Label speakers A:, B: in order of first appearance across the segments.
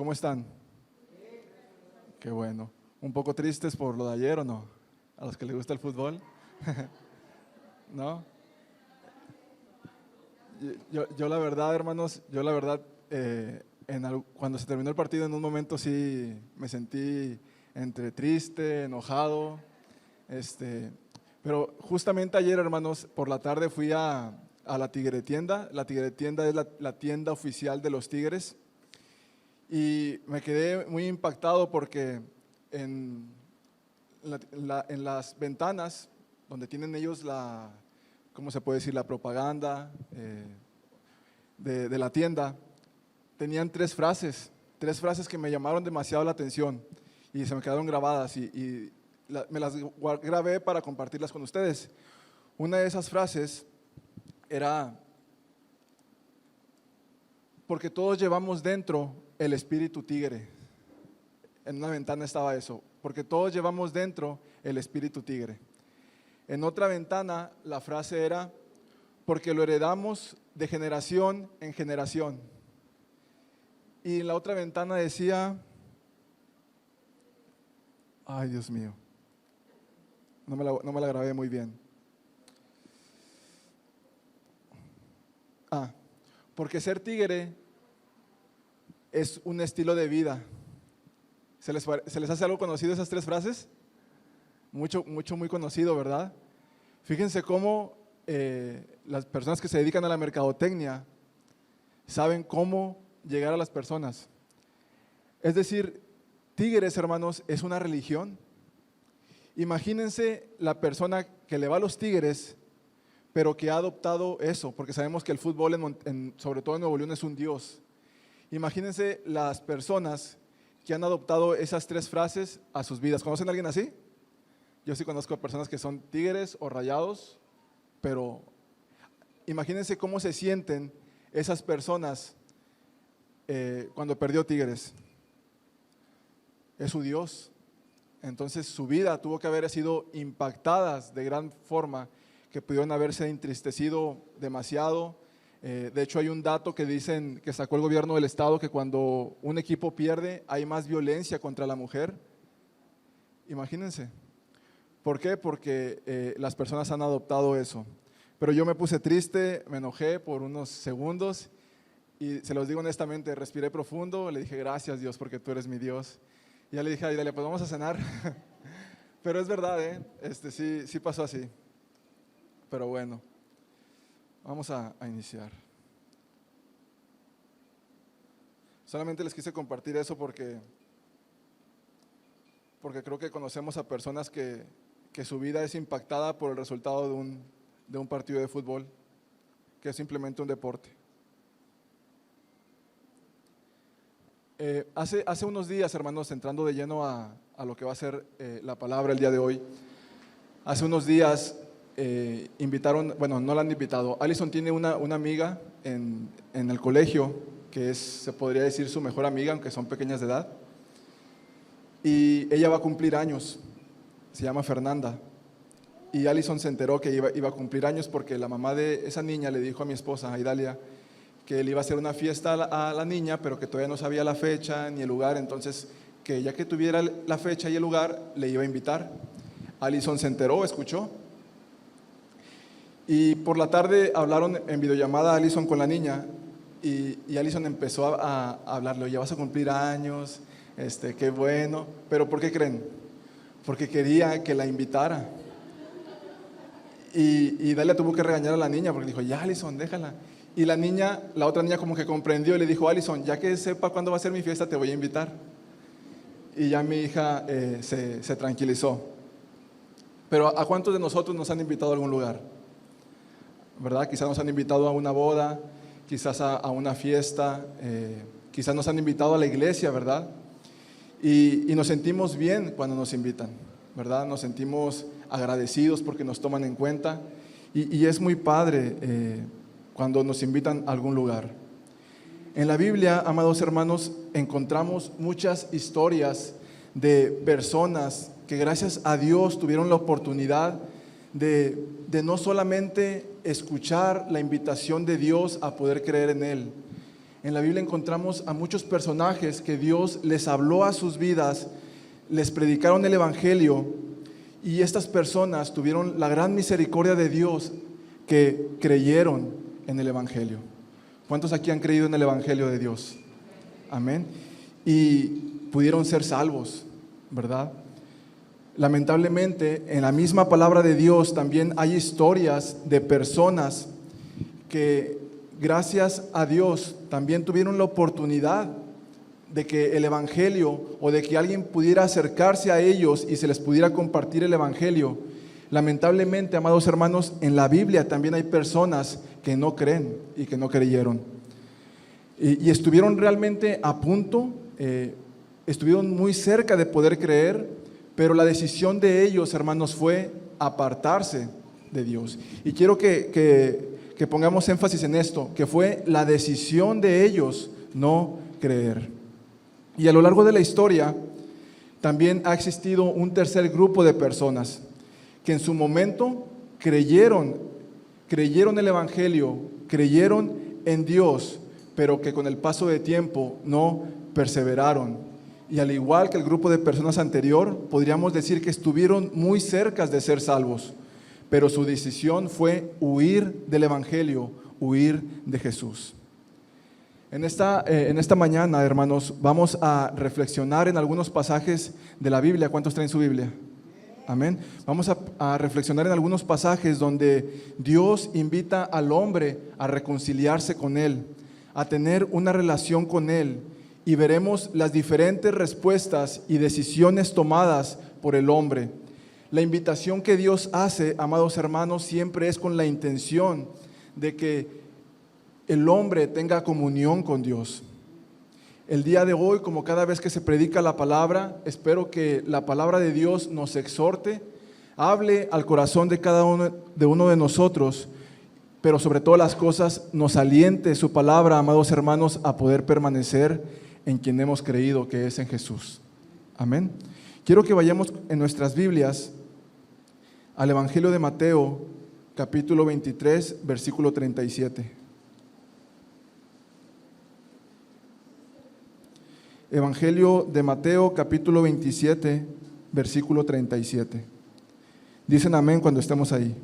A: ¿Cómo están? Qué bueno. ¿Un poco tristes por lo de ayer o no? ¿A los que les gusta el fútbol? ¿No? Yo la verdad, hermanos, cuando se terminó el partido en un momento sí me sentí entre triste, enojado, pero justamente ayer, hermanos, por la tarde fui a la Tigre Tienda. La Tigre Tienda es la tienda oficial de los Tigres y me quedé muy impactado porque en las ventanas donde tienen ellos ¿cómo se puede decir? La propaganda de la tienda, tenían tres frases que me llamaron demasiado la atención y se me quedaron grabadas y me las grabé para compartirlas con ustedes. Una de esas frases era: porque todos llevamos dentro el espíritu tigre. En una ventana estaba eso, porque todos llevamos dentro el espíritu tigre. En otra ventana la frase era: porque lo heredamos de generación en generación. Y en la otra ventana decía, ay Dios mío, no me la grabé muy bien. Porque ser tigre es un estilo de vida. ¿Se les hace algo conocido esas tres frases? Muy conocido, ¿verdad? Fíjense cómo las personas que se dedican a la mercadotecnia saben cómo llegar a las personas. Es decir, Tigres, hermanos, es una religión. Imagínense la persona que le va a los Tigres, pero que ha adoptado eso, porque sabemos que el fútbol, sobre todo en Nuevo León, es un dios. Imagínense las personas que han adoptado esas tres frases a sus vidas. ¿Conocen a alguien así? Yo sí conozco a personas que son Tigres o Rayados, pero imagínense cómo se sienten esas personas cuando perdió Tigres. Es su Dios. Entonces su vida tuvo que haber sido impactadas de gran forma, que pudieron haberse entristecido demasiado. De hecho, hay un dato que dicen que sacó el gobierno del estado, que cuando un equipo pierde hay más violencia contra la mujer. Imagínense. ¿Por qué? Porque las personas han adoptado eso. Pero yo me puse triste, me enojé por unos segundos y se los digo honestamente, respiré profundo, le dije gracias Dios porque tú eres mi Dios. Y ya le dije a Idalia, pues vamos a cenar. Pero es verdad, sí pasó así. Pero bueno, vamos a iniciar. Solamente les quise compartir eso porque creo que conocemos a personas que su vida es impactada por el resultado de un partido de fútbol, que es simplemente un deporte. Hace unos días, hermanos, entrando de lleno a lo que va a ser la palabra el día de hoy, hace unos días invitaron, bueno, no la han invitado, Alison tiene una amiga en el colegio, que se podría decir su mejor amiga, aunque son pequeñas de edad, y ella va a cumplir años, se llama Fernanda, y Alison se enteró que iba a cumplir años porque la mamá de esa niña le dijo a mi esposa, a Idalia, que él iba a hacer una fiesta a la niña, pero que todavía no sabía la fecha ni el lugar, entonces que ya que tuviera la fecha y el lugar, le iba a invitar. Alison se enteró, escuchó, y por la tarde hablaron en videollamada Alison con la niña, y Alison empezó a hablarle, oye, vas a cumplir años, qué bueno, pero ¿por qué creen? Porque quería que la invitara. Y Dalia tuvo que regañar a la niña porque dijo, ya Alison, déjala. Y la otra niña como que comprendió y le dijo, Alison, ya que sepa cuándo va a ser mi fiesta, te voy a invitar. Y ya mi hija se tranquilizó. Pero ¿a cuántos de nosotros nos han invitado a algún lugar? ¿Verdad? Quizás nos han invitado a una boda, quizás a una fiesta, quizás nos han invitado a la iglesia, ¿verdad? Y nos sentimos bien cuando nos invitan, ¿verdad? Nos sentimos agradecidos porque nos toman en cuenta y es muy padre cuando nos invitan a algún lugar. En la Biblia, amados hermanos, encontramos muchas historias de personas que gracias a Dios tuvieron la oportunidad de no solamente escuchar la invitación de Dios a poder creer en Él. En la Biblia encontramos a muchos personajes que Dios les habló a sus vidas, les predicaron el Evangelio, y estas personas tuvieron la gran misericordia de Dios que creyeron en el Evangelio. ¿Cuántos aquí han creído en el Evangelio de Dios? Amén. Y pudieron ser salvos, ¿verdad? Lamentablemente, en la misma palabra de Dios también hay historias de personas que, gracias a Dios, también tuvieron la oportunidad de que el Evangelio, o de que alguien pudiera acercarse a ellos y se les pudiera compartir el Evangelio. Lamentablemente, amados hermanos, en la Biblia también hay personas que no creen y que no creyeron. Y estuvieron realmente a punto, estuvieron muy cerca de poder creer, pero la decisión de ellos, hermanos, fue apartarse de Dios. Y quiero que pongamos énfasis en esto, que fue la decisión de ellos no creer. Y a lo largo de la historia también ha existido un tercer grupo de personas que en su momento creyeron el Evangelio, creyeron en Dios, pero que con el paso de tiempo no perseveraron. Y al igual que el grupo de personas anterior, podríamos decir que estuvieron muy cerca de ser salvos, pero su decisión fue huir del Evangelio, huir de Jesús. En esta mañana, hermanos, vamos a reflexionar en algunos pasajes de la Biblia. ¿Cuántos traen su Biblia? Amén. Vamos a reflexionar en algunos pasajes donde Dios invita al hombre a reconciliarse con Él, a tener una relación con Él, y veremos las diferentes respuestas y decisiones tomadas por el hombre. La invitación que Dios hace, amados hermanos, siempre es con la intención de que el hombre tenga comunión con Dios. El día de hoy, como cada vez que se predica la palabra, espero que la palabra de Dios nos exhorte, hable al corazón de cada uno de nosotros, pero sobre todas las cosas nos aliente su palabra, amados hermanos, a poder permanecer en quien hemos creído, que es en Jesús. Amén. Quiero que vayamos en nuestras Biblias al Evangelio de Mateo, capítulo 23, versículo 37. Evangelio de Mateo, capítulo 27, versículo 37. Dicen amén cuando estemos ahí.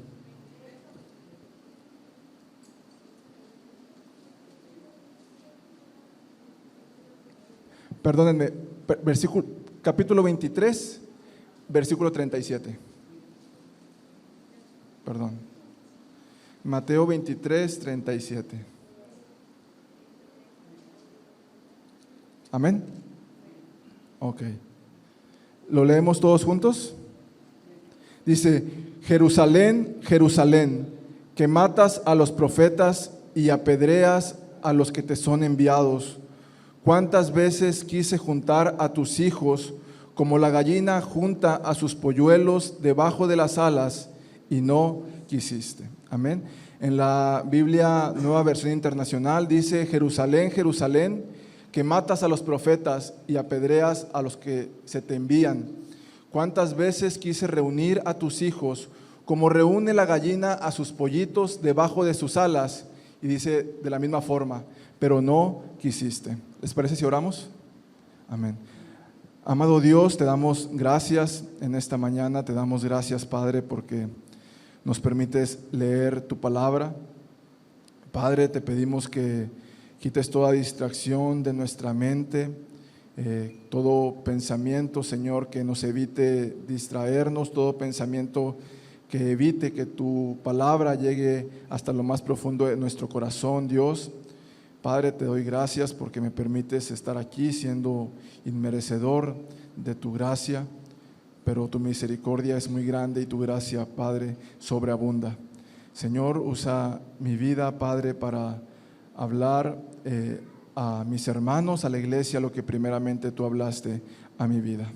A: Perdónenme, capítulo 23, versículo 37. Perdón. Mateo 23, 37. Amén. Ok. ¿Lo leemos todos juntos? Dice: Jerusalén, Jerusalén, que matas a los profetas y apedreas a los que te son enviados. ¿Cuántas veces quise juntar a tus hijos como la gallina junta a sus polluelos debajo de las alas, y no quisiste? Amén. En la Biblia Nueva Versión Internacional dice: Jerusalén, Jerusalén, que matas a los profetas y apedreas a los que se te envían. ¿Cuántas veces quise reunir a tus hijos como reúne la gallina a sus pollitos debajo de sus alas? Y dice de la misma forma, pero no quisiste. ¿Les parece si oramos? Amén. Amado Dios, te damos gracias en esta mañana, te damos gracias, Padre, porque nos permites leer tu palabra. Padre, te pedimos que quites toda distracción de nuestra mente, todo pensamiento, Señor, que nos evite distraernos, todo pensamiento que evite que tu palabra llegue hasta lo más profundo de nuestro corazón, Dios. Padre, te doy gracias porque me permites estar aquí siendo inmerecedor de tu gracia, pero tu misericordia es muy grande y tu gracia, Padre, sobreabunda. Señor, usa mi vida, Padre, para hablar a mis hermanos, a la iglesia, lo que primeramente tú hablaste a mi vida.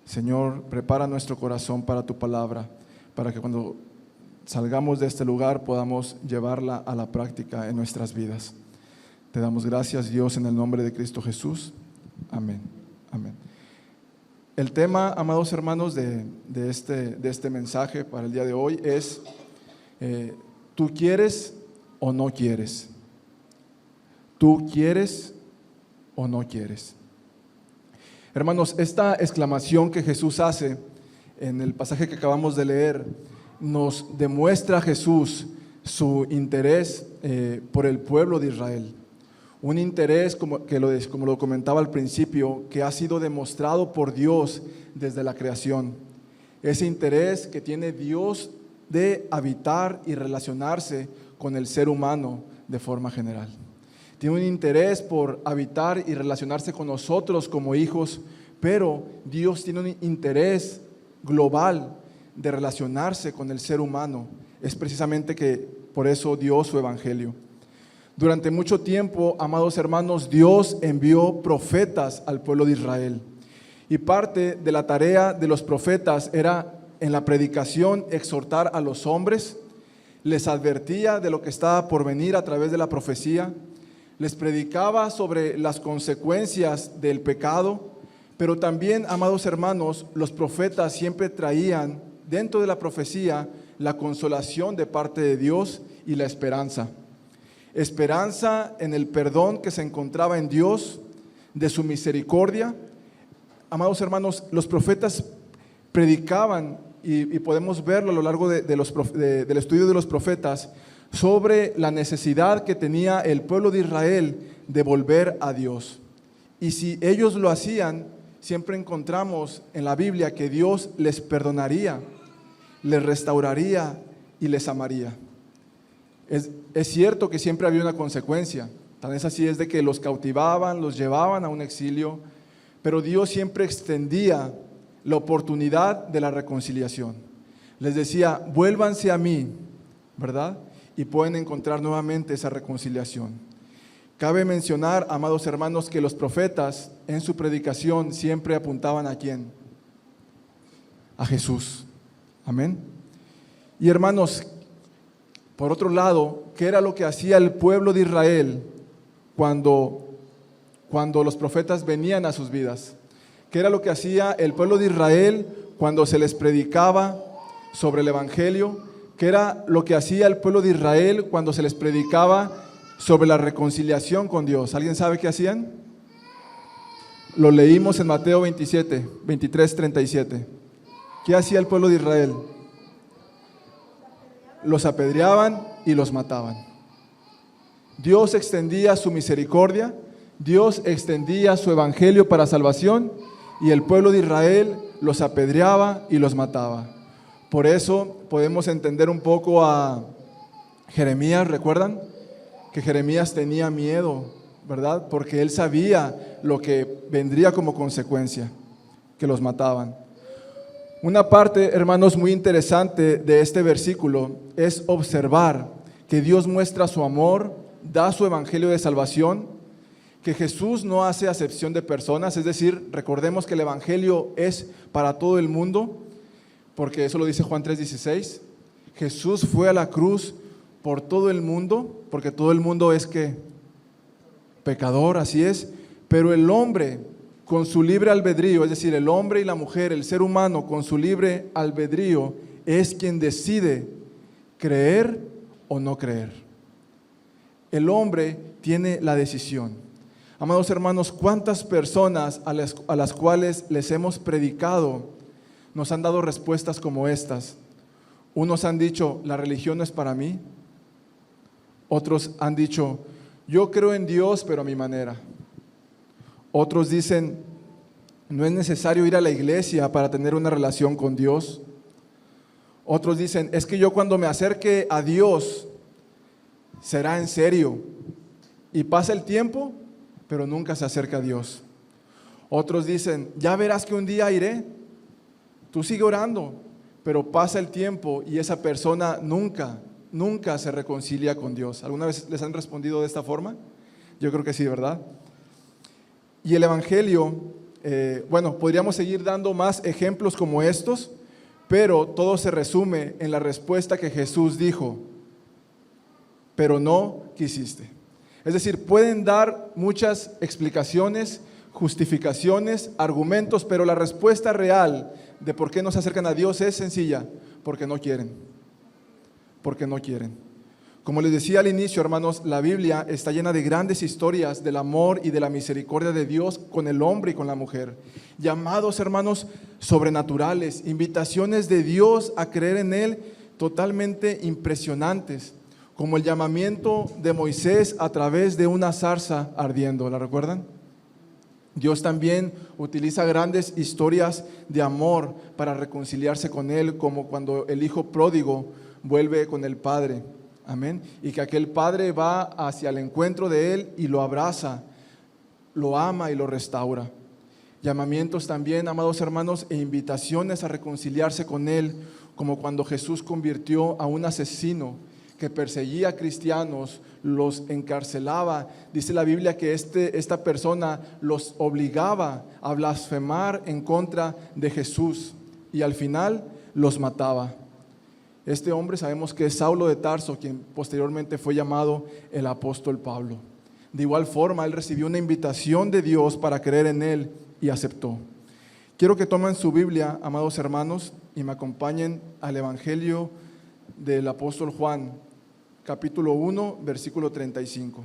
A: Señor, prepara nuestro corazón para tu palabra, para que cuando salgamos de este lugar podamos llevarla a la práctica en nuestras vidas. Te damos gracias, Dios, en el nombre de Cristo Jesús. Amén. Amén. El tema, amados hermanos, de este mensaje para el día de hoy es: ¿tú quieres o no quieres? ¿tú quieres o no quieres? Hermanos, esta exclamación que Jesús hace en el pasaje que acabamos de leer nos demuestra a Jesús su interés por el pueblo de Israel. Un interés, como lo comentaba al principio, que ha sido demostrado por Dios desde la creación. Ese interés que tiene Dios de habitar y relacionarse con el ser humano de forma general. Tiene un interés por habitar y relacionarse con nosotros como hijos, pero Dios tiene un interés global de relacionarse con el ser humano. Es precisamente que por eso dio su evangelio. Durante mucho tiempo, amados hermanos, Dios envió profetas al pueblo de Israel. Y parte de la tarea de los profetas era en la predicación exhortar a los hombres, les advertía de lo que estaba por venir a través de la profecía, les predicaba sobre las consecuencias del pecado, pero también, amados hermanos, los profetas siempre traían dentro de la profecía la consolación de parte de Dios y la esperanza. Esperanza en el perdón que se encontraba en Dios, de su misericordia. Amados hermanos, los profetas predicaban, y podemos verlo a lo largo del estudio de los profetas, sobre la necesidad que tenía el pueblo de Israel de volver a Dios. Y si ellos lo hacían, siempre encontramos en la Biblia que Dios les perdonaría, les restauraría y les amaría. Es cierto que siempre había una consecuencia, tan es así es de que los cautivaban, los llevaban a un exilio, pero Dios siempre extendía la oportunidad de la reconciliación. Les decía, vuélvanse a mí, ¿verdad? Y pueden encontrar nuevamente esa reconciliación. Cabe mencionar, amados hermanos, que los profetas en su predicación siempre apuntaban ¿a quién? A Jesús. Amén. Y hermanos, por otro lado, ¿qué era lo que hacía el pueblo de Israel cuando los profetas venían a sus vidas? ¿Qué era lo que hacía el pueblo de Israel cuando se les predicaba sobre el evangelio? ¿Qué era lo que hacía el pueblo de Israel cuando se les predicaba sobre la reconciliación con Dios? ¿Alguien sabe qué hacían? Lo leímos en Mateo 23, 37. ¿Qué hacía el pueblo de Israel? Los apedreaban y los mataban. Dios extendía su misericordia, Dios extendía su evangelio para salvación, y el pueblo de Israel los apedreaba y los mataba. Por eso podemos entender un poco a Jeremías, ¿recuerdan? Que Jeremías tenía miedo, ¿verdad? Porque él sabía lo que vendría como consecuencia, que los mataban. Una parte, hermanos, muy interesante de este versículo es observar que Dios muestra su amor, da su evangelio de salvación, que Jesús no hace acepción de personas, es decir, recordemos que el evangelio es para todo el mundo, porque eso lo dice Juan 3:16. Jesús fue a la cruz por todo el mundo, porque todo el mundo es que pecador, así es, pero el hombre con su libre albedrío, es decir, el hombre y la mujer, el ser humano con su libre albedrío, es quien decide creer o no creer. El hombre tiene la decisión. Amados hermanos, ¿cuántas personas a las cuales les hemos predicado nos han dado respuestas como estas? Unos han dicho, la religión no es para mí. Otros han dicho, yo creo en Dios, pero a mi manera. Otros dicen, no es necesario ir a la iglesia para tener una relación con Dios. Otros dicen, es que yo cuando me acerque a Dios, será en serio. Y pasa el tiempo, pero nunca se acerca a Dios. Otros dicen, ya verás que un día iré. Tú sigue orando, pero pasa el tiempo y esa persona nunca se reconcilia con Dios. ¿Alguna vez les han respondido de esta forma? Yo creo que sí, ¿verdad? Y el evangelio, podríamos seguir dando más ejemplos como estos, pero todo se resume en la respuesta que Jesús dijo, pero no quisiste. Es decir, pueden dar muchas explicaciones, justificaciones, argumentos, pero la respuesta real de por qué no se acercan a Dios es sencilla, porque no quieren. Porque no quieren. Como les decía al inicio, hermanos, la Biblia está llena de grandes historias del amor y de la misericordia de Dios con el hombre y con la mujer. Llamados, hermanos, sobrenaturales, invitaciones de Dios a creer en Él totalmente impresionantes, como el llamamiento de Moisés a través de una zarza ardiendo. ¿La recuerdan? Dios también utiliza grandes historias de amor para reconciliarse con Él, como cuando el hijo pródigo vuelve con el padre. Amén. Y que aquel padre va hacia el encuentro de él y lo abraza, lo ama y lo restaura. Llamamientos también, amados hermanos, e invitaciones a reconciliarse con él, como cuando Jesús convirtió a un asesino que perseguía a cristianos, los encarcelaba. Dice la Biblia que esta persona los obligaba a blasfemar en contra de Jesús y al final los mataba. Este hombre sabemos que es Saulo de Tarso, quien posteriormente fue llamado el apóstol Pablo. De igual forma, él recibió una invitación de Dios para creer en él y aceptó. Quiero que tomen su Biblia, amados hermanos, y me acompañen al Evangelio del apóstol Juan, capítulo 1, versículo 35.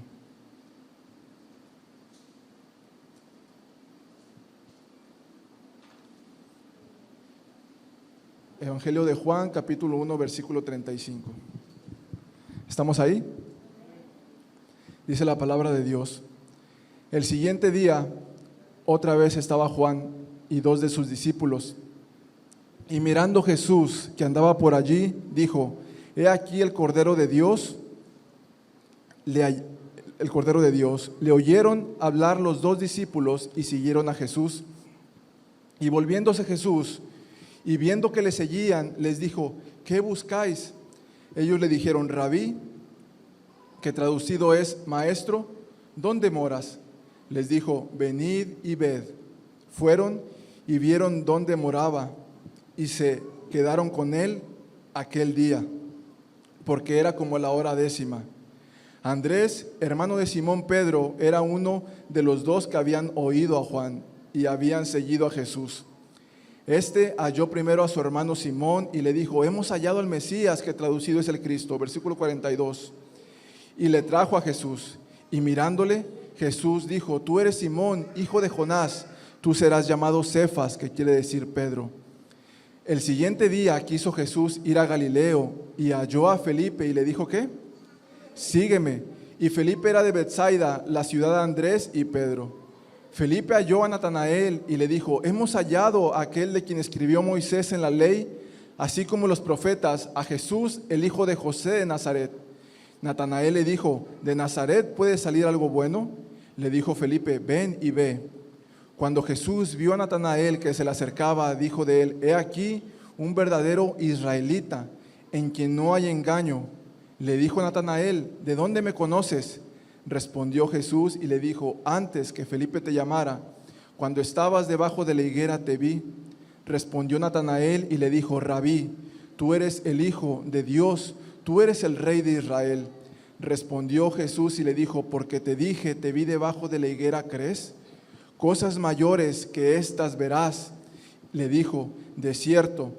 A: Evangelio de Juan, capítulo 1, versículo 35. ¿Estamos ahí? Dice la palabra de Dios. El siguiente día, otra vez estaba Juan y dos de sus discípulos. Y mirando Jesús, que andaba por allí, dijo: He aquí el Cordero de Dios. El Cordero de Dios. Le oyeron hablar los dos discípulos y siguieron a Jesús. Y volviéndose Jesús, y viendo que le seguían, les dijo: ¿qué buscáis? Ellos le dijeron: Rabí, que traducido es maestro, ¿dónde moras? Les dijo: venid y ved. Fueron y vieron dónde moraba, y se quedaron con él aquel día, porque era como la hora 10:00. Andrés, hermano de Simón Pedro, era uno de los dos que habían oído a Juan y habían seguido a Jesús. Este halló primero a su hermano Simón y le dijo: hemos hallado al Mesías, que traducido es el Cristo. Versículo 42. Y le trajo a Jesús, y mirándole, Jesús dijo: tú eres Simón, hijo de Jonás, tú serás llamado Cefas, que quiere decir Pedro. El siguiente día quiso Jesús ir a Galileo, y halló a Felipe, y le dijo: ¿qué? Sígueme. Y Felipe era de Betsaida, la ciudad de Andrés y Pedro. Felipe halló a Natanael y le dijo: hemos hallado a aquel de quien escribió Moisés en la ley, así como los profetas, a Jesús, el hijo de José de Nazaret. Natanael le dijo: ¿de Nazaret puede salir algo bueno? Le dijo Felipe: ven y ve. Cuando Jesús vio a Natanael que se le acercaba, dijo de él: he aquí un verdadero israelita, en quien no hay engaño. Le dijo Natanael: ¿de dónde me conoces? Respondió Jesús y le dijo: antes que Felipe te llamara, cuando estabas debajo de la higuera te vi. Respondió Natanael y le dijo: Rabí, tú eres el Hijo de Dios, tú eres el Rey de Israel. Respondió Jesús y le dijo: porque te dije, te vi debajo de la higuera, ¿crees? Cosas mayores que estas verás. Le dijo: de cierto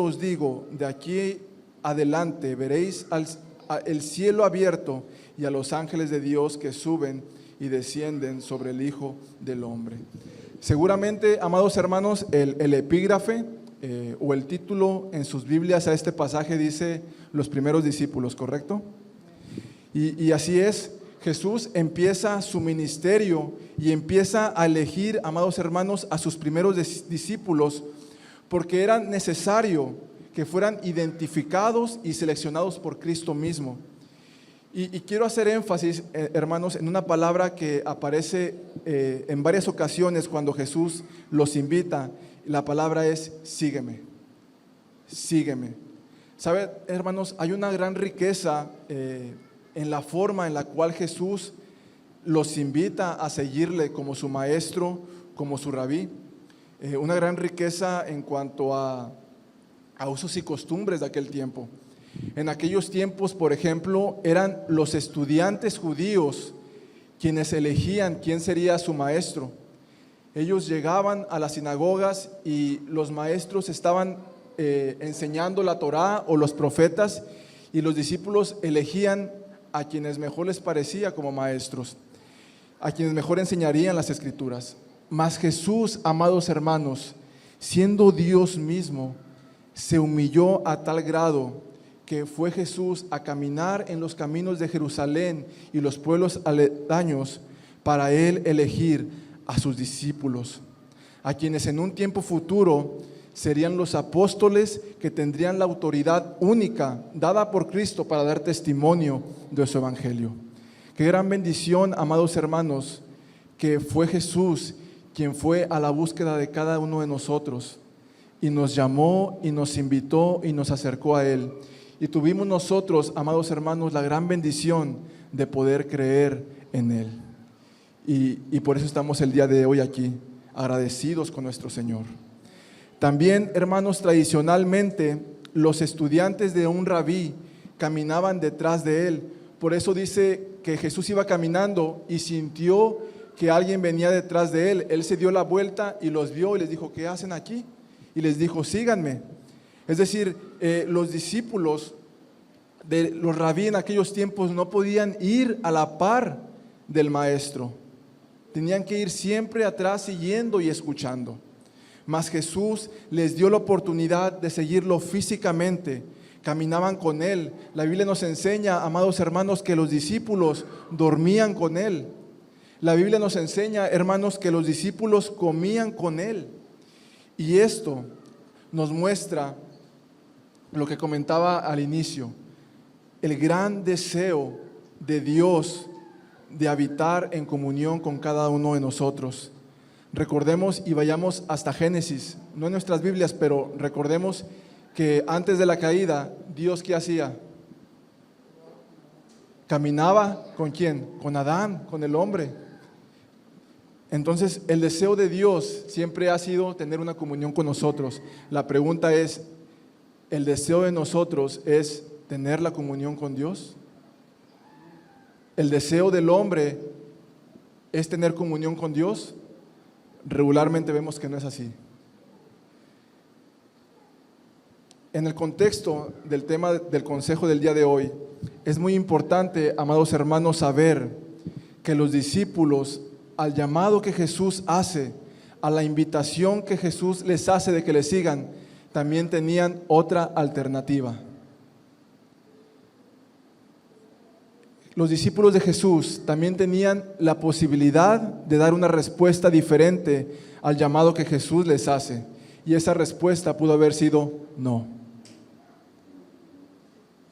A: os digo, de aquí adelante veréis el cielo abierto y a los ángeles de Dios que suben y descienden sobre el Hijo del Hombre. Seguramente, amados hermanos, el epígrafe o el título en sus Biblias a este pasaje dice: los primeros discípulos, ¿correcto? Y así es, Jesús empieza su ministerio y empieza a elegir, amados hermanos, a sus primeros discípulos, porque era necesario que fueran identificados y seleccionados por Cristo mismo. Y quiero hacer énfasis, hermanos, en una palabra que aparece en varias ocasiones cuando Jesús los invita. La palabra es: sígueme, sígueme. ¿Sabe, hermanos? Hay una gran riqueza en la forma en la cual Jesús los invita a seguirle como su maestro, como su rabí. Una gran riqueza en cuanto a usos y costumbres de aquel tiempo. En aquellos tiempos, por ejemplo, eran los estudiantes judíos quienes elegían quién sería su maestro. Ellos llegaban a las sinagogas y los maestros estaban enseñando la Torá o los profetas, y los discípulos elegían a quienes mejor les parecía como maestros, a quienes mejor enseñarían las Escrituras. Mas Jesús, amados hermanos, siendo Dios mismo, se humilló a tal grado que fue Jesús a caminar en los caminos de Jerusalén y los pueblos aledaños para Él elegir a sus discípulos, a quienes en un tiempo futuro serían los apóstoles que tendrían la autoridad única dada por Cristo para dar testimonio de su evangelio. Qué gran bendición, amados hermanos, que fue Jesús quien fue a la búsqueda de cada uno de nosotros y nos llamó y nos invitó y nos acercó a Él. Y tuvimos nosotros, amados hermanos, la gran bendición de poder creer en Él. Y por eso estamos el día de hoy aquí, agradecidos con nuestro Señor. También, hermanos, tradicionalmente los estudiantes de un rabí caminaban detrás de él. Por eso dice que Jesús iba caminando y sintió que alguien venía detrás de él. Él se dio la vuelta y los vio y les dijo, ¿qué hacen aquí? Y les dijo, síganme. Es decir, los discípulos de los rabí en aquellos tiempos no podían ir a la par del maestro. Tenían que ir siempre atrás siguiendo y escuchando. Mas Jesús les dio la oportunidad de seguirlo físicamente. Caminaban con Él. La Biblia nos enseña, amados hermanos, que los discípulos dormían con Él. La Biblia nos enseña, hermanos, que los discípulos comían con Él. Y esto nos muestra lo que comentaba al inicio, el gran deseo de Dios de habitar en comunión con cada uno de nosotros. Recordemos y vayamos hasta Génesis, no en nuestras Biblias, pero recordemos que antes de la caída, Dios ¿qué hacía? Caminaba ¿con quién? Con Adán, con el hombre. Entonces, el deseo de Dios siempre ha sido tener una comunión con nosotros. La pregunta es, ¿el deseo de nosotros es tener la comunión con Dios? ¿El deseo del hombre es tener comunión con Dios? Regularmente vemos que no es así. En el contexto del tema del consejo del día de hoy, es muy importante, amados hermanos, saber que los discípulos, al llamado que Jesús hace, a la invitación que Jesús les hace de que le sigan, también tenían otra alternativa. Los discípulos de Jesús también tenían la posibilidad de dar una respuesta diferente al llamado que Jesús les hace. Y esa respuesta pudo haber sido no.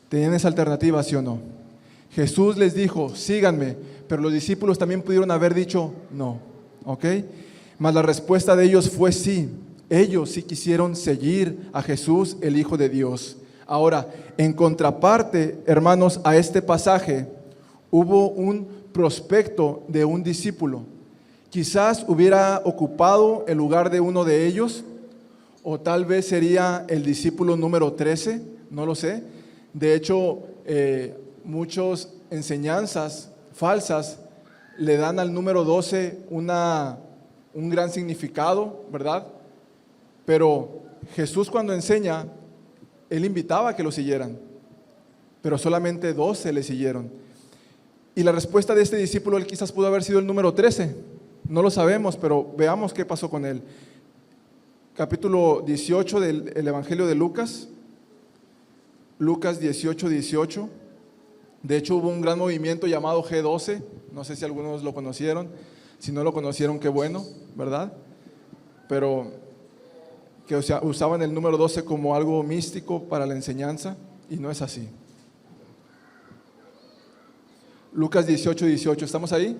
A: ¿Tenían esa alternativa, sí o no? Jesús les dijo, síganme, pero los discípulos también pudieron haber dicho no. ¿Ok? Mas la respuesta de ellos fue sí. Ellos sí quisieron seguir a Jesús, el Hijo de Dios. Ahora, en contraparte, hermanos, a este pasaje, hubo un prospecto de un discípulo. Quizás hubiera ocupado el lugar de uno de ellos, o tal vez sería el discípulo número 13, no lo sé. De hecho, muchas enseñanzas falsas le dan al número 12 un gran significado, ¿verdad? Pero Jesús cuando enseña, Él invitaba a que lo siguieran, pero solamente 12 le siguieron. Y la respuesta de este discípulo, él quizás pudo haber sido el número 13, no lo sabemos, pero veamos qué pasó con él. Capítulo 18 del Evangelio de Lucas, Lucas 18, 18. De hecho hubo un gran movimiento llamado G12, no sé si algunos lo conocieron, si no lo conocieron qué bueno, ¿verdad? Pero que usaban el número 12 como algo místico para la enseñanza, y no es así. Lucas 18, 18, ¿estamos ahí?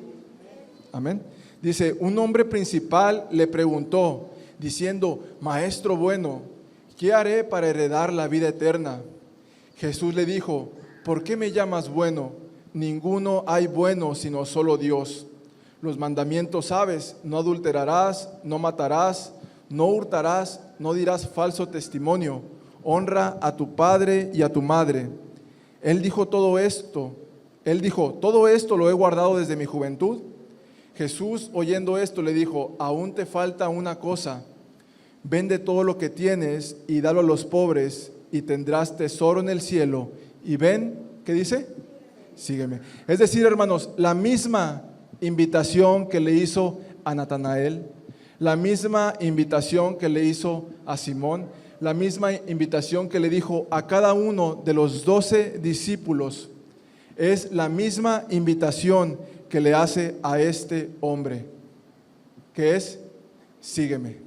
A: Amén. Dice, un hombre principal le preguntó, diciendo, Maestro bueno, ¿qué haré para heredar la vida eterna? Jesús le dijo, ¿por qué me llamas bueno? Ninguno hay bueno sino solo Dios. Los mandamientos sabes, no adulterarás, no matarás, no hurtarás, no dirás falso testimonio, honra a tu padre y a tu madre. Él dijo, todo esto lo he guardado desde mi juventud. Jesús, oyendo esto, le dijo, aún te falta una cosa, vende todo lo que tienes y dalo a los pobres y tendrás tesoro en el cielo y ven, ¿qué dice? Sígueme. Es decir, hermanos, la misma invitación que le hizo a Natanael, la misma invitación que le hizo a Simón, la misma invitación que le dijo a cada uno de los 12 discípulos, es la misma invitación que le hace a este hombre, que es, sígueme.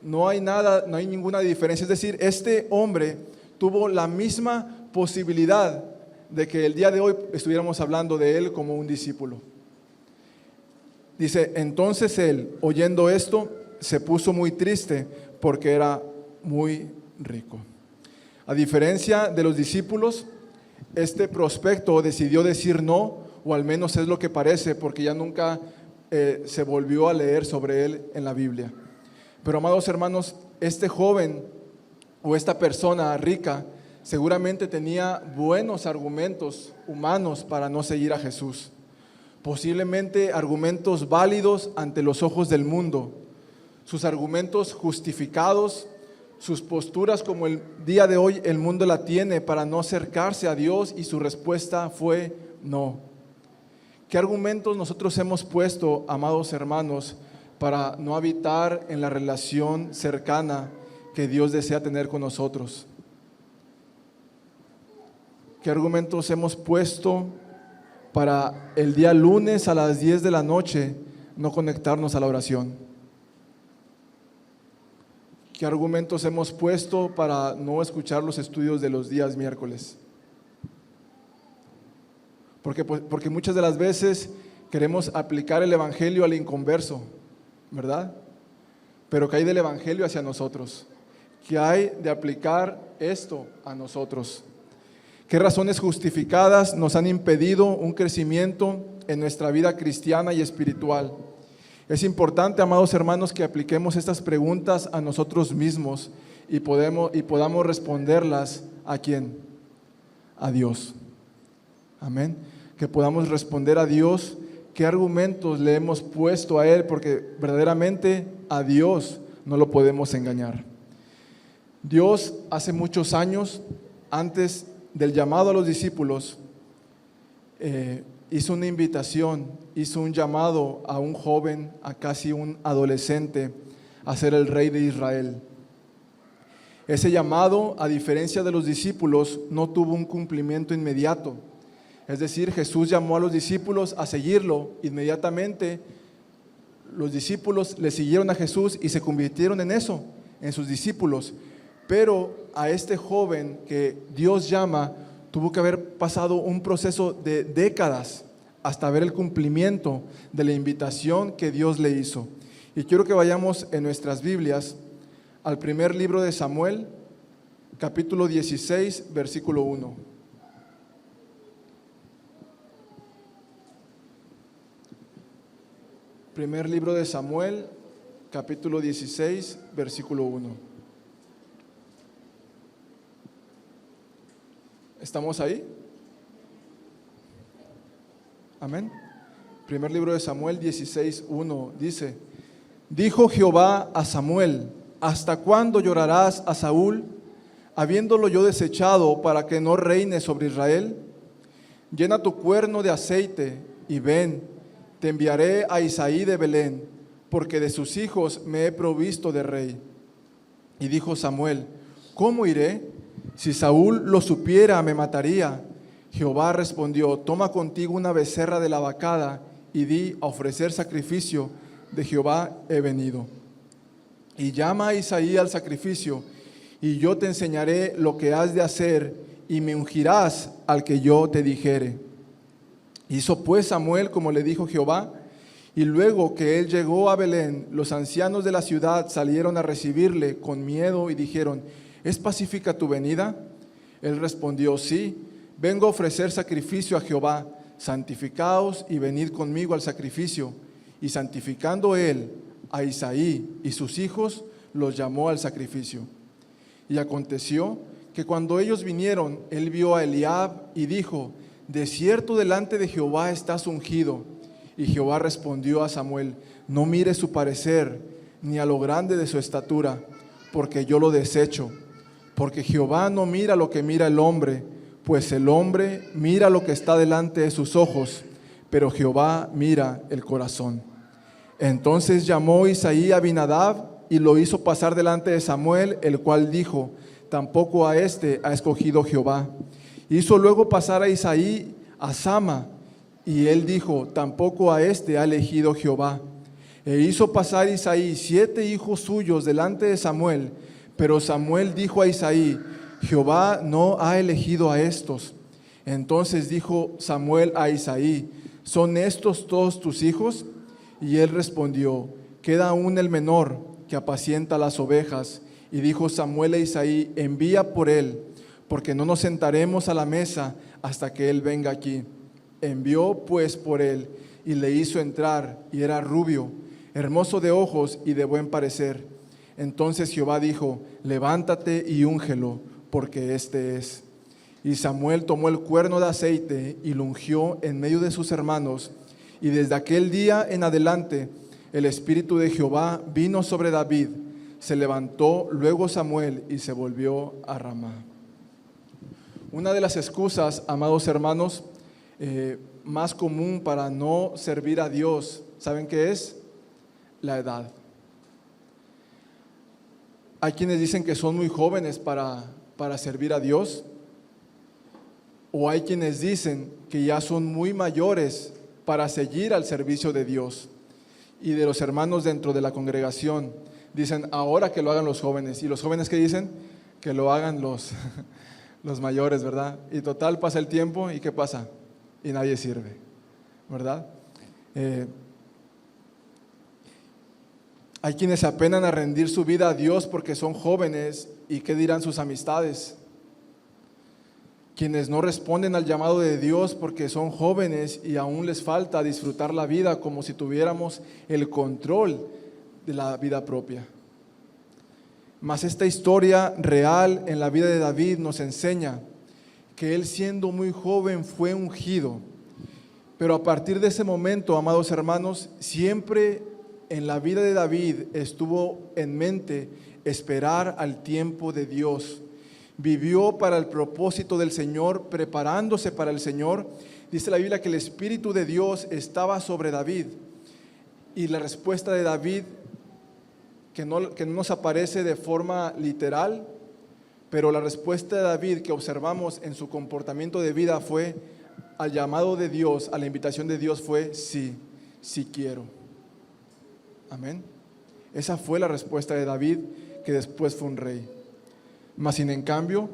A: No hay nada, no hay ninguna diferencia. Es decir, este hombre tuvo la misma posibilidad de que el día de hoy estuviéramos hablando de él como un discípulo. Dice, entonces él, oyendo esto, se puso muy triste porque era muy rico. A diferencia de los discípulos, este prospecto decidió decir no, o al menos es lo que parece, porque ya nunca se volvió a leer sobre él en la Biblia. Pero amados hermanos, este joven o esta persona rica seguramente tenía buenos argumentos humanos para no seguir a Jesús. Posiblemente argumentos válidos ante los ojos del mundo, sus argumentos justificados, sus posturas como el día de hoy el mundo la tiene para no acercarse a Dios, y su respuesta fue no. ¿Qué argumentos nosotros hemos puesto, amados hermanos, para no habitar en la relación cercana que Dios desea tener con nosotros? ¿Qué argumentos hemos puesto para el día lunes a las 10 de la noche no conectarnos a la oración? ¿Qué argumentos hemos puesto para no escuchar los estudios de los días miércoles? Porque muchas de las veces queremos aplicar el evangelio al inconverso, ¿verdad? Pero ¿qué hay del evangelio hacia nosotros? ¿Qué hay de aplicar esto a nosotros? ¿Qué razones justificadas nos han impedido un crecimiento en nuestra vida cristiana y espiritual? Es importante, amados hermanos, que apliquemos estas preguntas a nosotros mismos y podamos responderlas ¿a quién? A Dios. Amén. Que podamos responder a Dios qué argumentos le hemos puesto a Él, porque verdaderamente a Dios no lo podemos engañar. Dios hace muchos años, antes del llamado a los discípulos, hizo una invitación, hizo un llamado a un joven, a casi un adolescente, a ser el rey de Israel. Ese llamado, a diferencia de los discípulos, no tuvo un cumplimiento inmediato. Es decir, Jesús llamó a los discípulos a seguirlo. Inmediatamente los discípulos le siguieron a Jesús y se convirtieron en eso, en sus discípulos. Pero a este joven que Dios llama, tuvo que haber pasado un proceso de décadas hasta ver el cumplimiento de la invitación que Dios le hizo. Y quiero que vayamos en nuestras Biblias al primer libro de Samuel, capítulo 16, versículo 1. Primer libro de Samuel, capítulo 16, versículo 1. ¿Estamos ahí? Amén. Primer libro de Samuel 16, 1 dice: dijo Jehová a Samuel, ¿hasta cuándo llorarás a Saúl, habiéndolo yo desechado para que no reine sobre Israel? Llena tu cuerno de aceite y ven, te enviaré a Isaí de Belén, porque de sus hijos me he provisto de rey. Y dijo Samuel, ¿cómo iré? Si Saúl lo supiera, me mataría. Jehová respondió, toma contigo una becerra de la vacada y di, a ofrecer sacrificio de Jehová he venido. Y llama a Isaí al sacrificio, y yo te enseñaré lo que has de hacer, y me ungirás al que yo te dijere. Hizo pues Samuel como le dijo Jehová, y luego que él llegó a Belén, los ancianos de la ciudad salieron a recibirle con miedo y dijeron, ¿es pacífica tu venida? Él respondió, sí, vengo a ofrecer sacrificio a Jehová, santificaos y venid conmigo al sacrificio. Y santificando él a Isaí y sus hijos, los llamó al sacrificio. Y aconteció que cuando ellos vinieron, él vio a Eliab y dijo, de cierto delante de Jehová estás ungido. Y Jehová respondió a Samuel, no mires su parecer, ni a lo grande de su estatura, porque yo lo desecho. Porque Jehová no mira lo que mira el hombre, pues el hombre mira lo que está delante de sus ojos, pero Jehová mira el corazón. Entonces llamó Isaí a Abinadab y lo hizo pasar delante de Samuel, el cual dijo: tampoco a este ha escogido Jehová. Hizo luego pasar a Isaí a Sama, y él dijo: tampoco a este ha elegido Jehová. E hizo pasar Isaí 7 hijos suyos delante de Samuel, pero Samuel dijo a Isaí: Jehová no ha elegido a estos. Entonces dijo Samuel a Isaí: ¿son estos todos tus hijos? Y él respondió: queda aún el menor, que apacienta las ovejas. Y dijo Samuel a Isaí: envía por él, porque no nos sentaremos a la mesa hasta que él venga aquí. Envió pues por él, y le hizo entrar, y era rubio, hermoso de ojos y de buen parecer. Entonces Jehová dijo: levántate y úngelo, porque este es. Y Samuel tomó el cuerno de aceite y lo ungió en medio de sus hermanos. Y desde aquel día en adelante el Espíritu de Jehová vino sobre David. Se levantó luego Samuel y se volvió a Ramá. Una de las excusas, amados hermanos, más común para no servir a Dios, ¿saben qué es? La edad. Hay quienes dicen que son muy jóvenes para servir a Dios, o hay quienes dicen que ya son muy mayores para seguir al servicio de Dios. Y de los hermanos dentro de la congregación dicen: ahora que lo hagan los jóvenes. Y los jóvenes, ¿qué dicen? Que lo hagan los mayores, ¿verdad? Y total, pasa el tiempo, ¿y qué pasa? Y nadie sirve, ¿verdad? Hay quienes se apenan a rendir su vida a Dios porque son jóvenes, y ¿qué dirán sus amistades? Quienes no responden al llamado de Dios porque son jóvenes y aún les falta disfrutar la vida como si tuviéramos el control de la vida propia. Mas esta historia real en la vida de David nos enseña que él, siendo muy joven, fue ungido. Pero a partir de ese momento, amados hermanos, siempre en la vida de David estuvo en mente esperar al tiempo de Dios. Vivió para el propósito del Señor, preparándose para el Señor. Dice la Biblia que el Espíritu de Dios estaba sobre David. Y la respuesta de David, que no nos aparece de forma literal, pero la respuesta de David que observamos en su comportamiento de vida fue, al llamado de Dios, a la invitación de Dios, fue: sí, sí quiero. Amén. Esa fue la respuesta de David, que después fue un rey. Mas sin en cambio,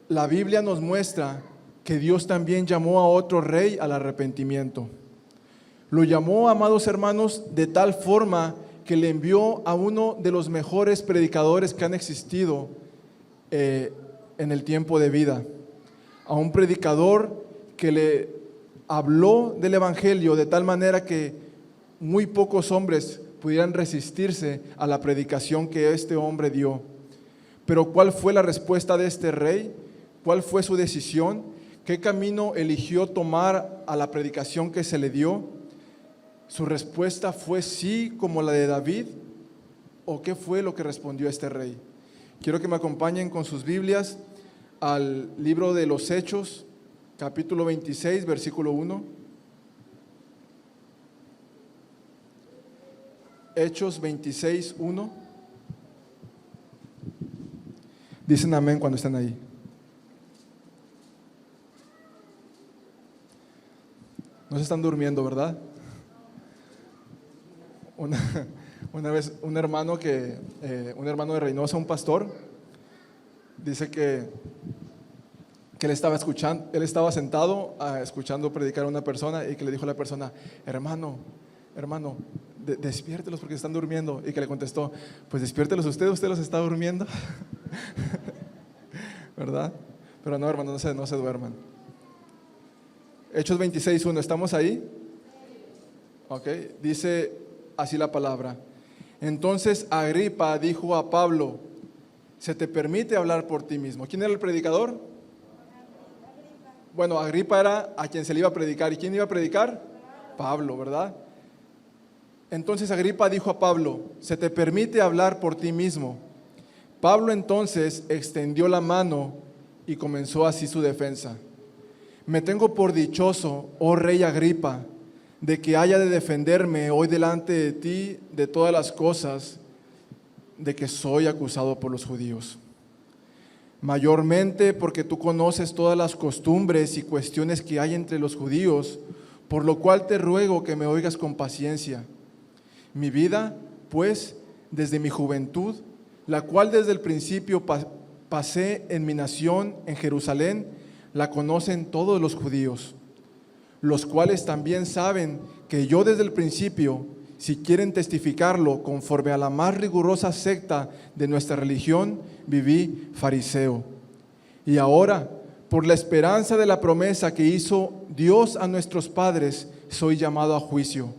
A: la Biblia nos muestra que Dios también llamó a otro rey al arrepentimiento. Lo llamó, amados hermanos, de tal forma que le envió a uno de los mejores predicadores que han existido en el tiempo de vida. A un predicador que le habló del Evangelio de tal manera que muy pocos hombres pudieran resistirse a la predicación que este hombre dio. Pero ¿cuál fue la respuesta de este rey? ¿Cuál fue su decisión? ¿Qué camino eligió tomar a la predicación que se le dio? ¿Su respuesta fue sí como la de David? ¿O qué fue lo que respondió este rey? Quiero que me acompañen con sus Biblias al libro de los Hechos, capítulo 26, versículo 1. Hechos 26, 1. Dicen amén cuando están ahí. No se están durmiendo, ¿verdad? Una vez un hermano de Reynosa, un pastor, dice que él estaba sentado escuchando predicar a una persona, y que le dijo a la persona: hermano, despiértelos porque están durmiendo. Y que le contestó: pues despiértelos usted los está durmiendo. ¿Verdad? Pero no, hermano, no se duerman. Hechos 26:1, ¿estamos ahí? Ok, dice así la palabra: entonces Agripa dijo a Pablo: ¿se te permite hablar por ti mismo? ¿Quién era el predicador? Bueno, Agripa era a quien se le iba a predicar. ¿Y quién iba a predicar? Pablo, ¿verdad? Entonces Agripa dijo a Pablo: ¿se te permite hablar por ti mismo? Pablo entonces extendió la mano y comenzó así su defensa. Me tengo por dichoso, oh rey Agripa, de que haya de defenderme hoy delante de ti de todas las cosas de que soy acusado por los judíos. Mayormente porque tú conoces todas las costumbres y cuestiones que hay entre los judíos, por lo cual te ruego que me oigas con paciencia. Mi vida, pues, desde mi juventud, la cual desde el principio pasé en mi nación, en Jerusalén, la conocen todos los judíos, los cuales también saben que yo desde el principio, si quieren testificarlo conforme a la más rigurosa secta de nuestra religión, viví fariseo. Y ahora, por la esperanza de la promesa que hizo Dios a nuestros padres, soy llamado a juicio.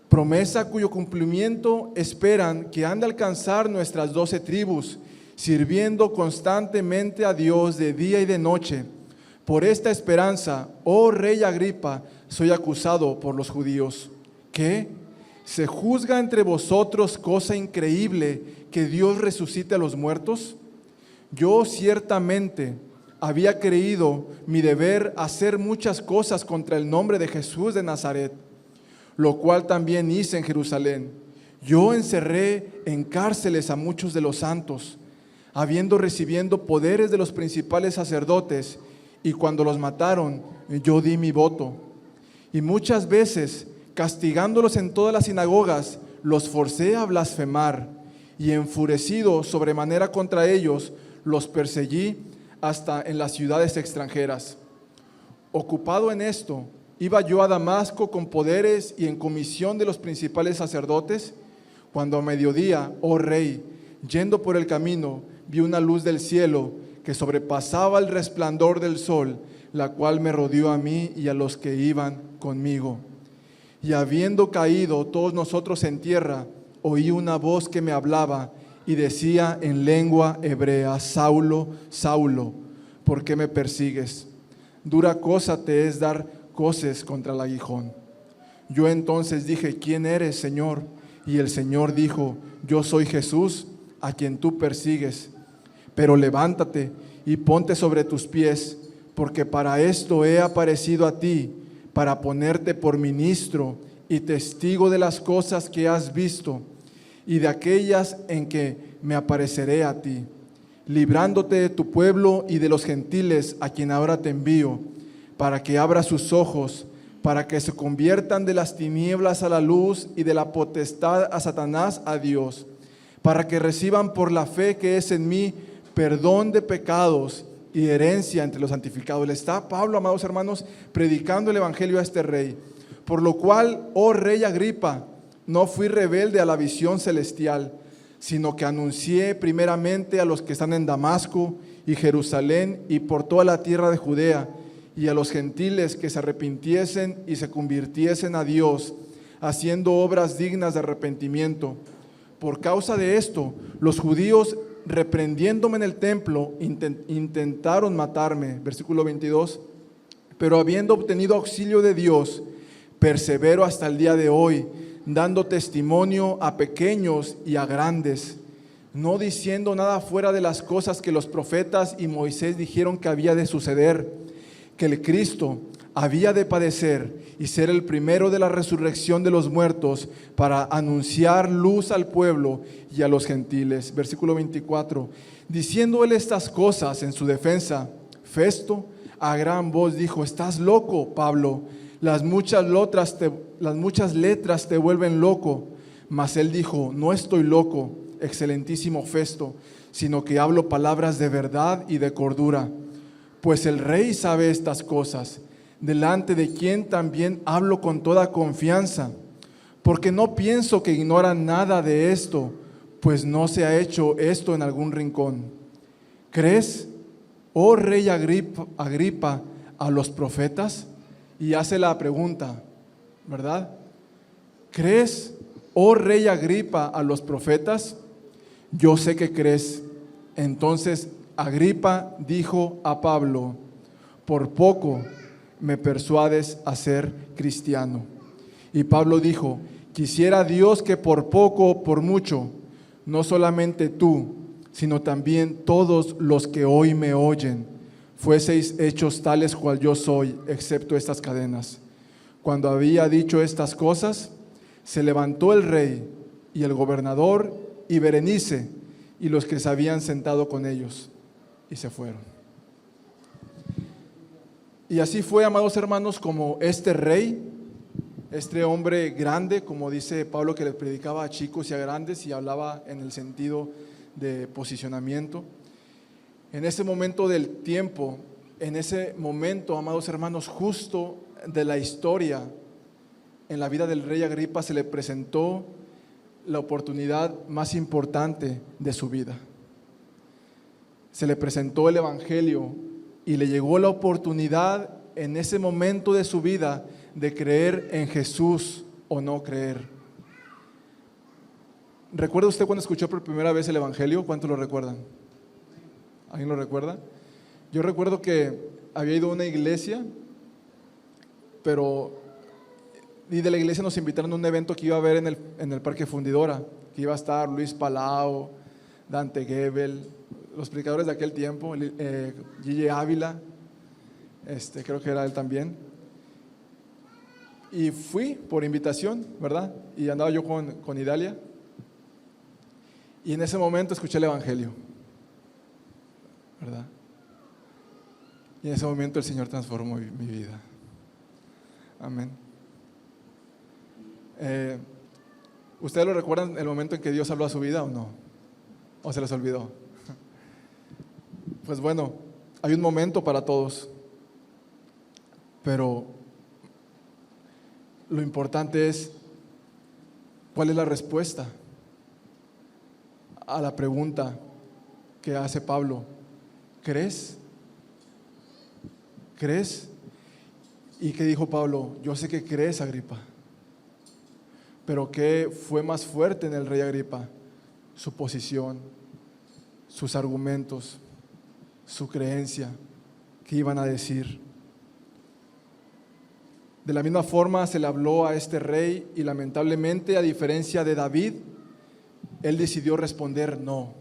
A: Promesa cuyo cumplimiento esperan que han de alcanzar nuestras 12 tribus, sirviendo constantemente a Dios de día y de noche. Por esta esperanza, oh rey Agripa, soy acusado por los judíos. ¿Qué? ¿Se juzga entre vosotros cosa increíble que Dios resucite a los muertos? Yo ciertamente había creído mi deber hacer muchas cosas contra el nombre de Jesús de Nazaret, lo cual también hice en Jerusalén. Yo encerré en cárceles a muchos de los santos, habiendo recibiendo poderes de los principales sacerdotes, y cuando los mataron, yo di mi voto. Y muchas veces, castigándolos en todas las sinagogas, los forcé a blasfemar, y enfurecido sobremanera contra ellos, los perseguí hasta en las ciudades extranjeras. Ocupado en esto, iba yo a Damasco con poderes y en comisión de los principales sacerdotes, cuando a mediodía, oh rey, yendo por el camino, vi una luz del cielo que sobrepasaba el resplandor del sol, la cual me rodeó a mí y a los que iban conmigo. Y habiendo caído todos nosotros en tierra, oí una voz que me hablaba y decía en lengua hebrea: Saulo, Saulo, ¿por qué me persigues? Dura cosa te es dar coces contra el aguijón. Yo entonces dije: ¿quién eres, Señor? Y el Señor dijo: yo soy Jesús, a quien tú persigues. Pero levántate y ponte sobre tus pies, porque para esto he aparecido a ti, para ponerte por ministro y testigo de las cosas que has visto y de aquellas en que me apareceré a ti, librándote de tu pueblo y de los gentiles a quien ahora te envío, para que abra sus ojos, para que se conviertan de las tinieblas a la luz y de la potestad a Satanás a Dios, para que reciban por la fe que es en mí perdón de pecados y herencia entre los santificados. Le está Pablo, amados hermanos, predicando el evangelio a este rey. Por lo cual, oh rey Agripa, no fui rebelde a la visión celestial, sino que anuncié primeramente a los que están en Damasco y Jerusalén y por toda la tierra de Judea, y a los gentiles que se arrepintiesen y se convirtiesen a Dios, haciendo obras dignas de arrepentimiento. Por causa de esto, los judíos, reprendiéndome en el templo, intentaron matarme. Versículo 22. Pero habiendo obtenido auxilio de Dios, persevero hasta el día de hoy, dando testimonio a pequeños y a grandes, no diciendo nada fuera de las cosas que los profetas y Moisés dijeron que había de suceder, que el Cristo había de padecer y ser el primero de la resurrección de los muertos, para anunciar luz al pueblo y a los gentiles. Versículo 24. Diciendo él estas cosas en su defensa, Festo a gran voz dijo: estás loco, Pablo, las muchas letras te vuelven loco. Mas él dijo: no estoy loco, excelentísimo Festo, sino que hablo palabras de verdad y de cordura. Pues el rey sabe estas cosas, delante de quien también hablo con toda confianza, porque no pienso que ignoran nada de esto, pues no se ha hecho esto en algún rincón. ¿Crees, oh rey Agripa, a los profetas? Y hace la pregunta, ¿verdad? ¿Crees, oh rey Agripa, a los profetas? Yo sé que crees. Entonces Agripa dijo a Pablo: por poco me persuades a ser cristiano. Y Pablo dijo: quisiera Dios que por poco o por mucho, no solamente tú, sino también todos los que hoy me oyen, fueseis hechos tales cual yo soy, excepto estas cadenas. Cuando había dicho estas cosas, se levantó el rey y el gobernador y Berenice y los que se habían sentado con ellos, y se fueron. Y así fue, amados hermanos, como este rey, este hombre grande, como dice Pablo, que le predicaba a chicos y a grandes y hablaba en el sentido de posicionamiento. En ese momento del tiempo, en ese momento, amados hermanos, justo de la historia, en la vida del rey Agripa se le presentó la oportunidad más importante de su vida. Se le presentó el evangelio y le llegó la oportunidad en ese momento de su vida de creer en Jesús o no creer. ¿Recuerda usted cuando escuchó por primera vez el evangelio? ¿Cuántos lo recuerdan? ¿Alguien lo recuerda? Yo recuerdo que había ido a una iglesia, y de la iglesia nos invitaron a un evento que iba a haber en el Parque Fundidora, que iba a estar Luis Palau, Dante Gebel, los predicadores de aquel tiempo, Gille Ávila, creo que era él también. Y fui por invitación, ¿verdad? Y andaba yo con Idalia. Y en ese momento escuché el evangelio, ¿verdad? Y en ese momento el Señor transformó mi vida. Amén. ¿Ustedes lo recuerdan el momento en que Dios habló a su vida o no? ¿O se les olvidó? Pues bueno, hay un momento para todos, pero lo importante es cuál es la respuesta a la pregunta que hace Pablo. ¿Crees? ¿Crees? ¿Y qué dijo Pablo? Yo sé que crees, Agripa. Pero ¿qué fue más fuerte en el rey Agripa? Su posición, sus argumentos, su creencia, ¿qué iban a decir? De la misma forma se le habló a este rey y lamentablemente, a diferencia de David, él decidió responder no.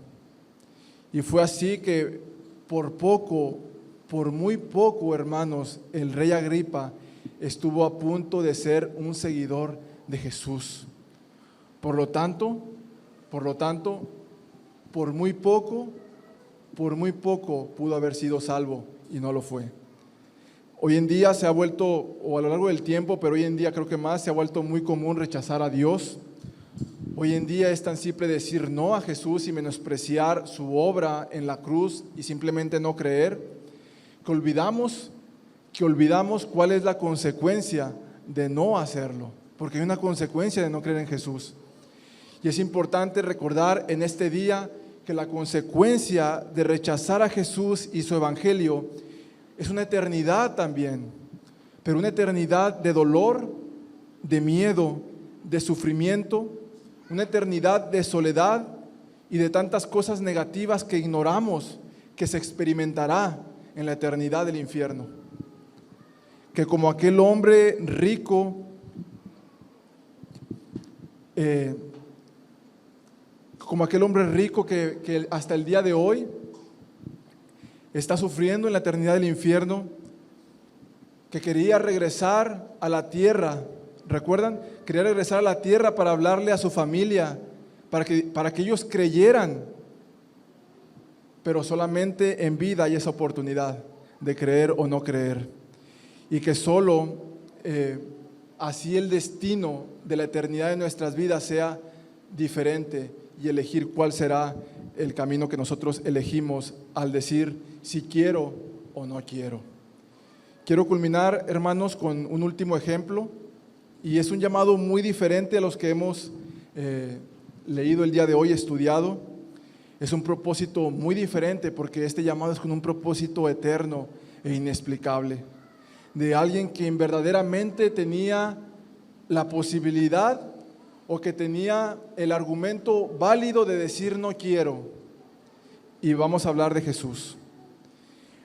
A: Y fue así que por muy poco, hermanos, el rey Agripa estuvo a punto de ser un seguidor de Jesús. Por lo tanto, por muy poco pudo haber sido salvo y no lo fue. Hoy en día se ha vuelto, o a lo largo del tiempo, pero hoy en día creo que más, se ha vuelto muy común rechazar a Dios. Hoy en día es tan simple decir no a Jesús y menospreciar su obra en la cruz y simplemente no creer, que olvidamos cuál es la consecuencia de no hacerlo, porque hay una consecuencia de no creer en Jesús. Y es importante recordar en este día que la consecuencia de rechazar a Jesús y su evangelio es una eternidad también, pero una eternidad de dolor, de miedo, de sufrimiento, una eternidad de soledad y de tantas cosas negativas que ignoramos que se experimentará en la eternidad del infierno. Que como aquel hombre rico, que hasta el día de hoy está sufriendo en la eternidad del infierno, que quería regresar a la tierra. ¿Recuerdan? Quería regresar a la tierra para hablarle a su familia, para que ellos creyeran, pero solamente en vida hay esa oportunidad de creer o no creer, y que solo así el destino de la eternidad de nuestras vidas sea diferente y elegir cuál será el camino que nosotros elegimos al decir si quiero o no quiero. Quiero culminar, hermanos, con un último ejemplo. Y es un llamado muy diferente a los que hemos leído el día de hoy, estudiado. Es un propósito muy diferente porque este llamado es con un propósito eterno e inexplicable. De alguien que verdaderamente tenía la posibilidad o que tenía el argumento válido de decir no quiero. Y vamos a hablar de Jesús.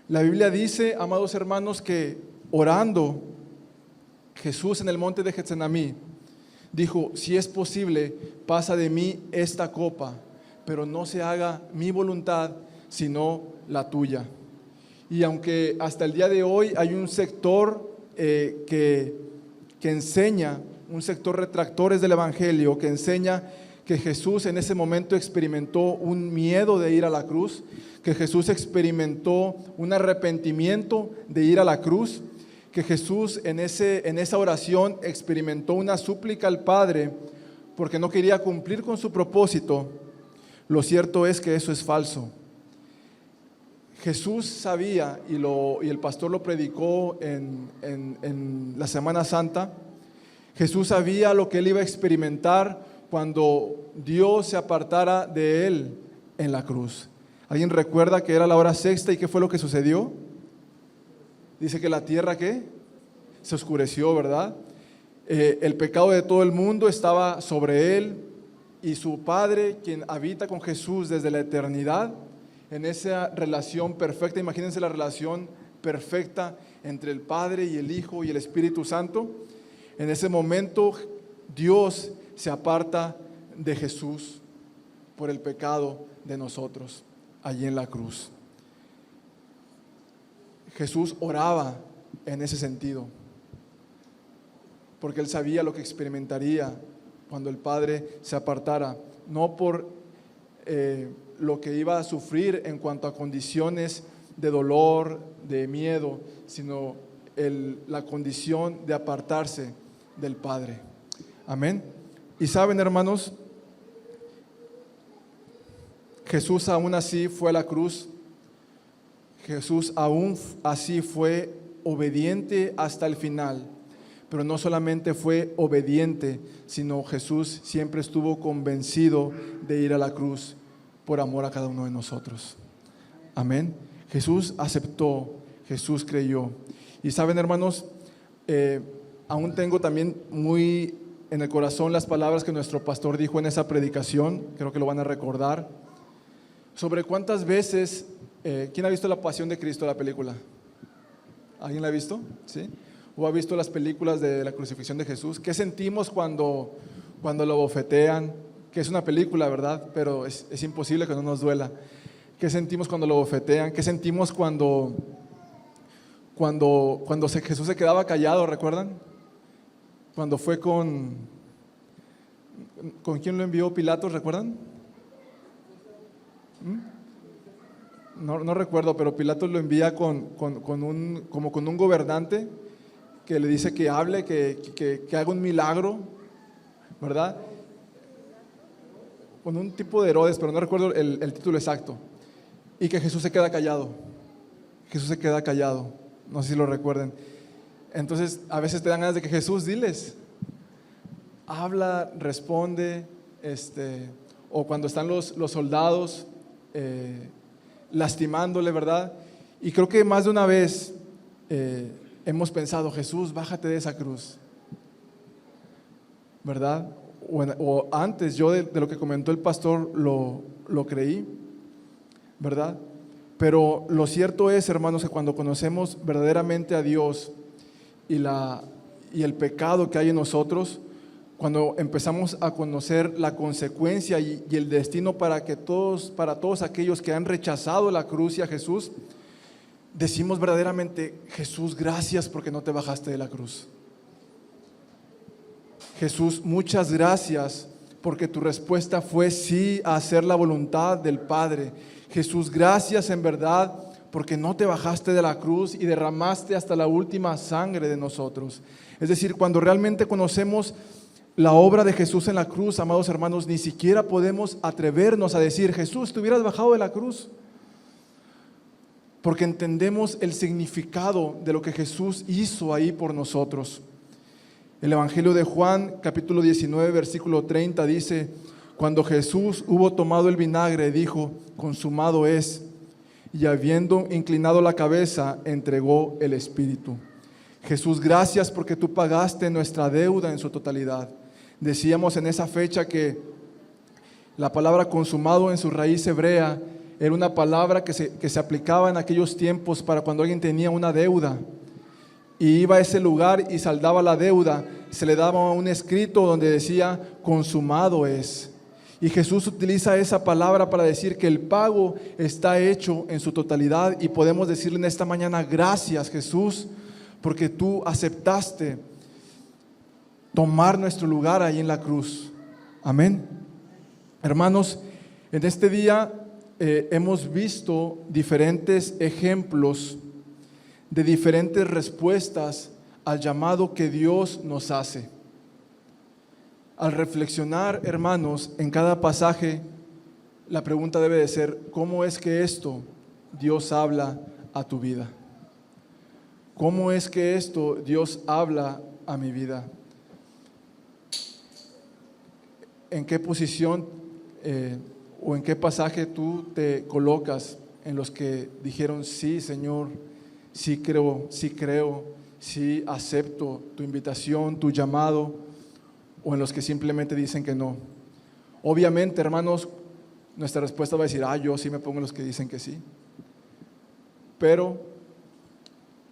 A: La Biblia dice, amados hermanos, que orando, Jesús en el monte de Getsemaní dijo, si es posible, pasa de mí esta copa, pero no se haga mi voluntad, sino la tuya. Y aunque hasta el día de hoy hay un sector que enseña, un sector retractores del Evangelio, que enseña que Jesús en ese momento experimentó un miedo de ir a la cruz, que Jesús experimentó un arrepentimiento de ir a la cruz, que Jesús en esa oración experimentó una súplica al Padre porque no quería cumplir con su propósito. Lo cierto es que eso es falso. Jesús sabía, y el pastor lo predicó en la Semana Santa, Jesús sabía lo que él iba a experimentar cuando Dios se apartara de él en la cruz. ¿Alguien recuerda que era la hora sexta y qué fue lo que sucedió? Dice que la tierra, ¿qué? Se oscureció, ¿verdad? El pecado de todo el mundo estaba sobre él, y su Padre, quien habita con Jesús desde la eternidad, en esa relación perfecta. Imagínense la relación perfecta entre el Padre y el Hijo y el Espíritu Santo. En ese momento Dios se aparta de Jesús por el pecado de nosotros allí en la cruz. Jesús oraba en ese sentido, porque él sabía lo que experimentaría cuando el Padre se apartara, no por lo que iba a sufrir en cuanto a condiciones de dolor, de miedo, sino la condición de apartarse del Padre. Amén. Y saben, hermanos, Jesús aún así fue a la cruz. Jesús aún así fue obediente hasta el final. Pero no solamente fue obediente, sino Jesús siempre estuvo convencido de ir a la cruz por amor a cada uno de nosotros. Amén. Jesús aceptó, Jesús creyó. Y saben, hermanos, aún tengo también muy en el corazón las palabras que nuestro pastor dijo en esa predicación, creo que lo van a recordar, sobre cuántas veces, ¿quién ha visto La Pasión de Cristo, la película? ¿Alguien la ha visto? ¿Sí? ¿O ha visto las películas de la crucifixión de Jesús? ¿Qué sentimos cuando lo bofetean? Que es una película, ¿verdad? Pero es imposible que no nos duela. ¿Qué sentimos cuando lo bofetean? ¿Qué sentimos cuando Jesús se quedaba callado? ¿Recuerdan? Cuando fue ¿con quién lo envió Pilatos? ¿Recuerdan? No recuerdo, pero Pilatos lo envía con un gobernante que le dice que hable, que haga un milagro, ¿verdad? Con un tipo de Herodes, pero no recuerdo el título exacto. Y que Jesús se queda callado. Jesús se queda callado. No sé si lo recuerden. Entonces, a veces te dan ganas de que Jesús, diles, habla, responde, o cuando están los soldados lastimándole, ¿verdad? Y creo que más de una vez hemos pensado, Jesús, bájate de esa cruz, ¿verdad? O antes yo de lo que comentó el pastor lo creí, ¿verdad? Pero lo cierto es, hermanos, que cuando conocemos verdaderamente a Dios y el pecado que hay en nosotros, cuando empezamos a conocer la consecuencia y el destino para todos aquellos que han rechazado la cruz y a Jesús, decimos verdaderamente, Jesús, gracias porque no te bajaste de la cruz. Jesús, muchas gracias porque tu respuesta fue sí a hacer la voluntad del Padre. Jesús, gracias en verdad porque no te bajaste de la cruz y derramaste hasta la última sangre de nosotros. Es decir, cuando realmente conocemos la obra de Jesús en la cruz, amados hermanos, ni siquiera podemos atrevernos a decir, Jesús, te hubieras bajado de la cruz, porque entendemos el significado de lo que Jesús hizo ahí por nosotros. El Evangelio de Juan, capítulo 19, versículo 30 dice, cuando Jesús hubo tomado el vinagre, dijo, consumado es, y habiendo inclinado la cabeza, entregó el Espíritu. Jesús, gracias porque tú pagaste nuestra deuda en su totalidad. Decíamos en esa fecha que la palabra consumado en su raíz hebrea era una palabra que se aplicaba en aquellos tiempos para cuando alguien tenía una deuda y iba a ese lugar y saldaba la deuda, se le daba un escrito donde decía consumado es. Y Jesús utiliza esa palabra para decir que el pago está hecho en su totalidad, y podemos decirle en esta mañana: gracias, Jesús, porque tú aceptaste tomar nuestro lugar ahí en la cruz. Amén. Hermanos, en este día hemos visto diferentes ejemplos de diferentes respuestas al llamado que Dios nos hace. Al reflexionar, hermanos, en cada pasaje, la pregunta debe de ser: ¿cómo es que esto Dios habla a tu vida? ¿Cómo es que esto Dios habla a mi vida? ¿En qué posición o en qué pasaje tú te colocas en los que dijeron: sí, Señor, sí creo, sí acepto tu invitación, tu llamado? ¿O en los que simplemente dicen que no? Obviamente, hermanos, nuestra respuesta va a decir: yo sí me pongo en los que dicen que sí. Pero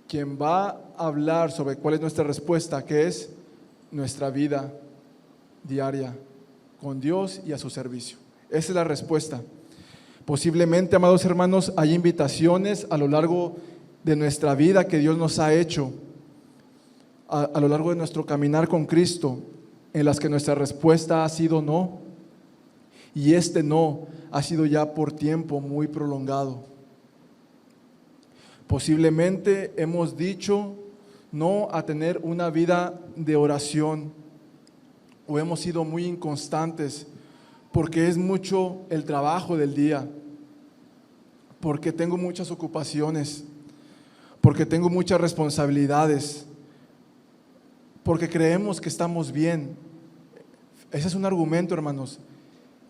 A: quien va a hablar sobre cuál es nuestra respuesta, que es nuestra vida diaria con Dios y a su servicio. Esa es la respuesta. Posiblemente, amados hermanos, hay invitaciones a lo largo de nuestra vida que Dios nos ha hecho, a lo largo de nuestro caminar con Cristo, en las que nuestra respuesta ha sido no, y este no ha sido ya por tiempo muy prolongado. Posiblemente hemos dicho no a tener una vida de oración, o hemos sido muy inconstantes porque es mucho el trabajo del día, porque tengo muchas ocupaciones, porque tengo muchas responsabilidades, porque creemos que estamos bien. Ese es un argumento, hermanos.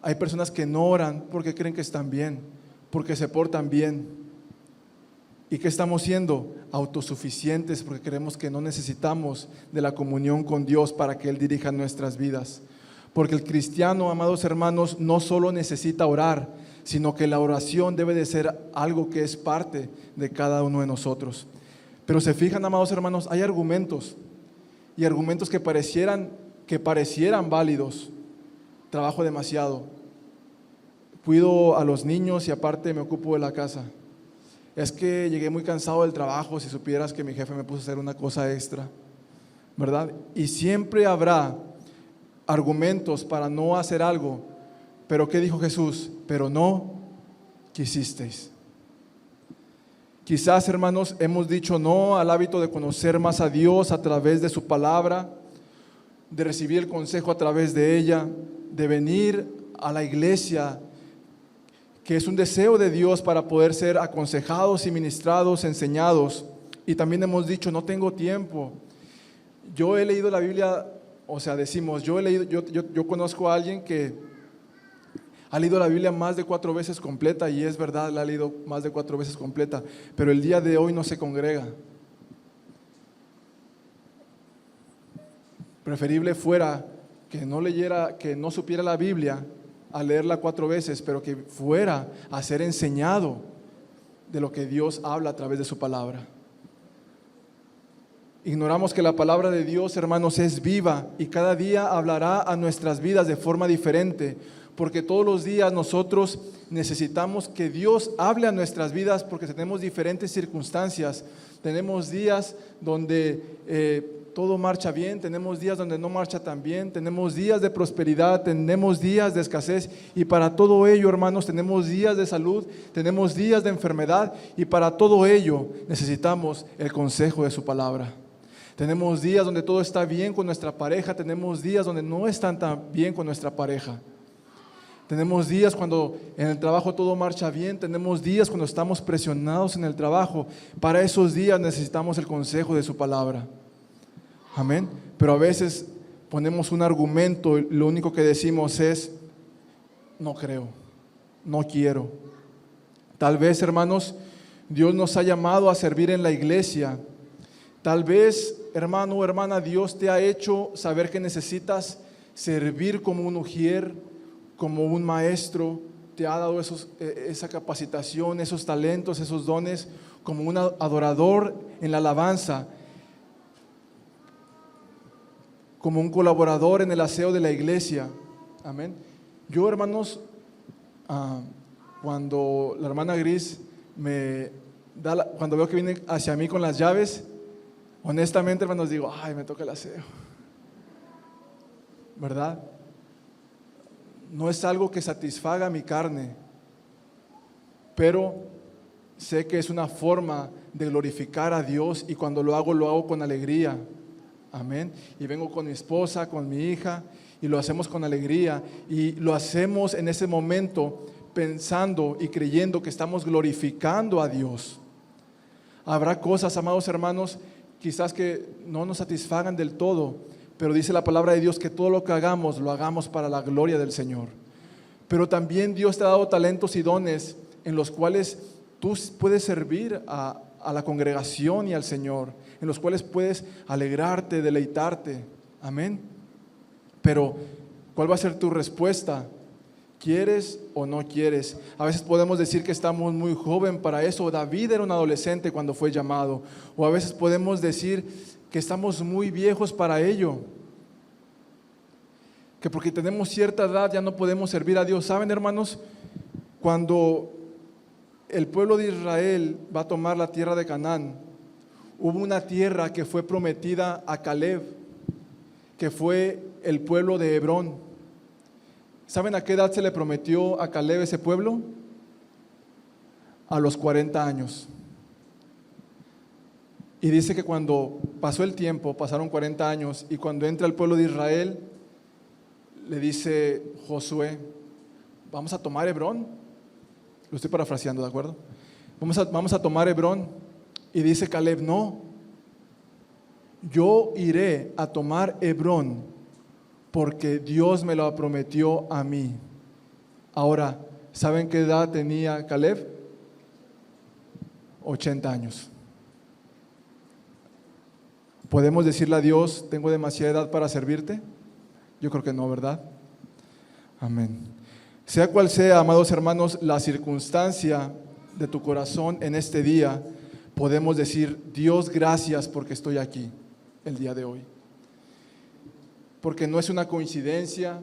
A: Hay personas que no oran porque creen que están bien, porque se portan bien. ¿Y qué estamos siendo? Autosuficientes, porque creemos que no necesitamos de la comunión con Dios para que Él dirija nuestras vidas. Porque el cristiano, amados hermanos, no solo necesita orar, sino que la oración debe de ser algo que es parte de cada uno de nosotros. Pero se fijan, amados hermanos, hay argumentos, y argumentos que parecieran válidos. Trabajo demasiado, cuido a los niños y aparte me ocupo de la casa. Es que llegué muy cansado del trabajo, si supieras que mi jefe me puso a hacer una cosa extra, ¿verdad? Y siempre habrá argumentos para no hacer algo. Pero ¿qué dijo Jesús? Pero no quisisteis. Quizás, hermanos, hemos dicho no al hábito de conocer más a Dios a través de su palabra, de recibir el consejo a través de ella, de venir a la iglesia, que es un deseo de Dios para poder ser aconsejados y ministrados, enseñados. Y también hemos dicho: no tengo tiempo. Yo he leído la Biblia, yo conozco a alguien que ha leído la Biblia más de 4 veces completa, y es verdad, la ha leído más de 4 veces completa, pero el día de hoy no se congrega. Preferible fuera que no supiera la Biblia a leerla 4 veces, pero que fuera a ser enseñado de lo que Dios habla a través de su palabra. Ignoramos que la palabra de Dios, hermanos, es viva y cada día hablará a nuestras vidas de forma diferente, porque todos los días nosotros necesitamos que Dios hable a nuestras vidas, porque tenemos diferentes circunstancias. Tenemos días donde todo marcha bien, tenemos días donde no marcha tan bien, tenemos días de prosperidad, tenemos días de escasez, y para todo ello, hermanos, tenemos días de salud, tenemos días de enfermedad, y para todo ello necesitamos el consejo de su palabra. Tenemos días donde todo está bien con nuestra pareja, tenemos días donde no están tan bien con nuestra pareja. Tenemos días cuando en el trabajo todo marcha bien, tenemos días cuando estamos presionados en el trabajo. Para esos días necesitamos el consejo de su palabra. Amén. Pero a veces ponemos un argumento y lo único que decimos es: no creo, no quiero. Tal vez, hermanos, Dios nos ha llamado a servir en la iglesia. Tal vez, hermano o hermana, Dios te ha hecho saber que necesitas servir como un ujier, como un maestro. Te ha dado esa capacitación, esos talentos, esos dones, como un adorador en la alabanza, como un colaborador en el aseo de la iglesia. Amén. Yo, hermanos, cuando la hermana Gris cuando veo que viene hacia mí con las llaves, honestamente, hermanos, digo, ay, me toca el aseo, ¿verdad? No es algo que satisfaga mi carne, pero sé que es una forma de glorificar a Dios, y cuando lo hago con alegría. Amén. Y vengo con mi esposa, con mi hija, y lo hacemos con alegría, y lo hacemos en ese momento pensando y creyendo que estamos glorificando a Dios. Habrá cosas, amados hermanos, quizás que no nos satisfagan del todo, pero dice la palabra de Dios que todo lo que hagamos, lo hagamos para la gloria del Señor. Pero también Dios te ha dado talentos y dones en los cuales tú puedes servir a la congregación y al Señor, en los cuales puedes alegrarte, deleitarte. Amén. Pero, ¿cuál va a ser tu respuesta? ¿Quieres o no quieres? A veces podemos decir que estamos muy joven para eso. David era un adolescente cuando fue llamado. O a veces podemos decir que estamos muy viejos para ello, que porque tenemos cierta edad ya no podemos servir a Dios. ¿Saben, hermanos? Cuando el pueblo de Israel va a tomar la tierra de Canaán, hubo una tierra que fue prometida a Caleb, que fue el pueblo de Hebrón. ¿Saben a qué edad se le prometió a Caleb ese pueblo? A los 40 años. Y dice que cuando pasó el tiempo, pasaron 40 años, y cuando entra el pueblo de Israel, le dice Josué, vamos a tomar Hebrón. Lo estoy parafraseando, ¿de acuerdo? Vamos a tomar Hebrón. Y dice Caleb, no, yo iré a tomar Hebrón porque Dios me lo prometió a mí. Ahora, ¿saben qué edad tenía Caleb? 80 años. ¿Podemos decirle a Dios, tengo demasiada edad para servirte? Yo creo que no, ¿verdad? Amén. Sea cual sea, amados hermanos, la circunstancia de tu corazón en este día, podemos decir, Dios, gracias porque estoy aquí el día de hoy. Porque no es una coincidencia,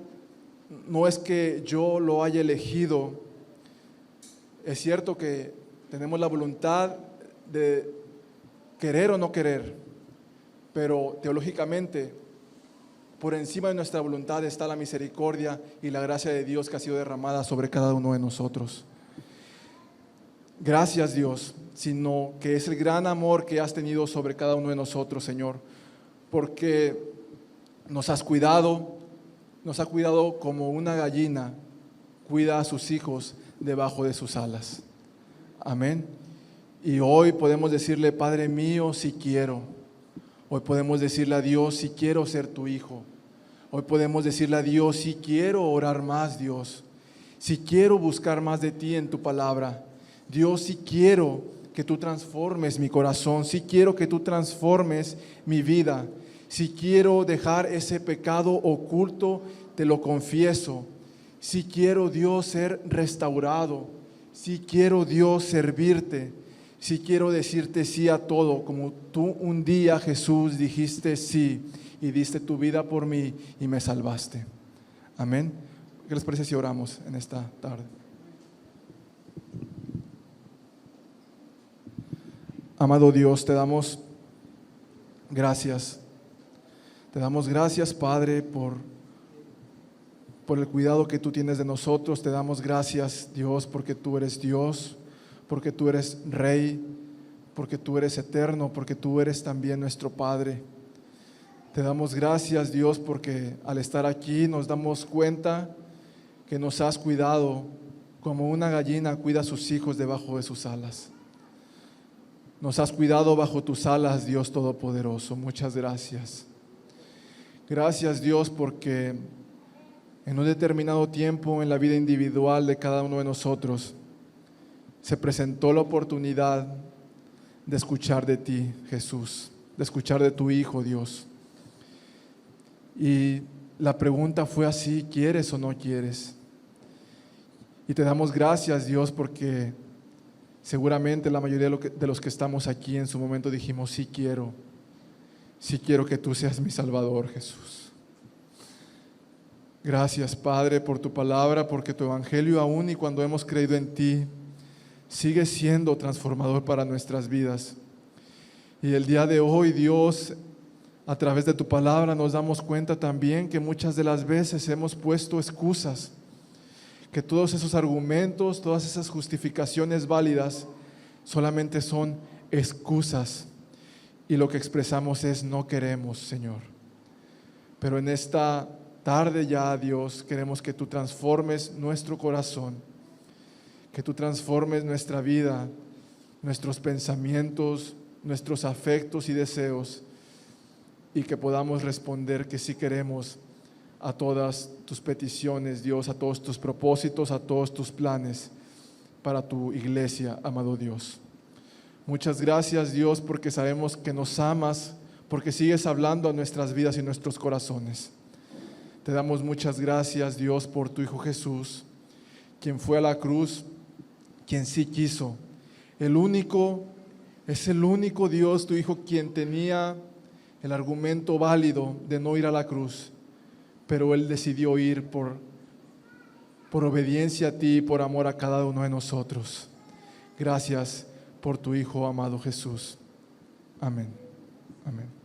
A: no es que yo lo haya elegido. Es cierto que tenemos la voluntad de querer o no querer, pero teológicamente, por encima de nuestra voluntad está la misericordia y la gracia de Dios que ha sido derramada sobre cada uno de nosotros. Gracias, Dios, sino que es el gran amor que has tenido sobre cada uno de nosotros, Señor, porque nos has cuidado como una gallina cuida a sus hijos debajo de sus alas. Amén. Y hoy podemos decirle, Padre mío, si quiero. Hoy podemos decirle a Dios, si quiero ser tu hijo. Hoy podemos decirle a Dios, si quiero orar más, Dios. Si quiero buscar más de ti en tu palabra. Dios, si quiero que tú transformes mi corazón. Si quiero que tú transformes mi vida. Si quiero dejar ese pecado oculto, te lo confieso. Si quiero, Dios, ser restaurado. Si quiero, Dios, servirte. Si quiero decirte sí a todo, como tú un día, Jesús, dijiste sí y diste tu vida por mí y me salvaste. Amén. ¿Qué les parece si oramos en esta tarde? Amado Dios, te damos gracias. Te damos gracias, Padre, por el cuidado que tú tienes de nosotros. Te damos gracias, Dios, porque tú eres Dios, porque tú eres Rey, porque tú eres eterno, porque tú eres también nuestro Padre. Te damos gracias, Dios, porque al estar aquí nos damos cuenta que nos has cuidado como una gallina cuida a sus hijos debajo de sus alas. Nos has cuidado bajo tus alas, Dios Todopoderoso. Muchas gracias. Gracias, Dios, porque en un determinado tiempo en la vida individual de cada uno de nosotros se presentó la oportunidad de escuchar de ti, Jesús, de escuchar de tu Hijo, Dios. Y la pregunta fue así, ¿quieres o no quieres? Y te damos gracias, Dios, porque seguramente la mayoría de los que estamos aquí en su momento dijimos, sí quiero que tú seas mi Salvador, Jesús. Gracias, Padre, por tu palabra, porque tu evangelio, aún y cuando hemos creído en ti, sigue siendo transformador para nuestras vidas. Y el día de hoy, Dios, a través de tu palabra nos damos cuenta también que muchas de las veces hemos puesto excusas, que todos esos argumentos, todas esas justificaciones válidas solamente son excusas, y lo que expresamos es no queremos, Señor. Pero en esta tarde ya, Dios, queremos que tú transformes nuestro corazón, que tú transformes nuestra vida, nuestros pensamientos, nuestros afectos y deseos, y que podamos responder que sí queremos a todas tus peticiones, Dios, a todos tus propósitos, a todos tus planes para tu iglesia, amado Dios. Muchas gracias, Dios, porque sabemos que nos amas, porque sigues hablando a nuestras vidas y nuestros corazones. Te damos muchas gracias, Dios, por tu Hijo Jesús, quien fue a la cruz, quien sí quiso. Es el único Dios, tu Hijo, quien tenía el argumento válido de no ir a la cruz, pero Él decidió ir por obediencia a ti y por amor a cada uno de nosotros. Gracias por tu Hijo amado Jesús. Amén. Amén.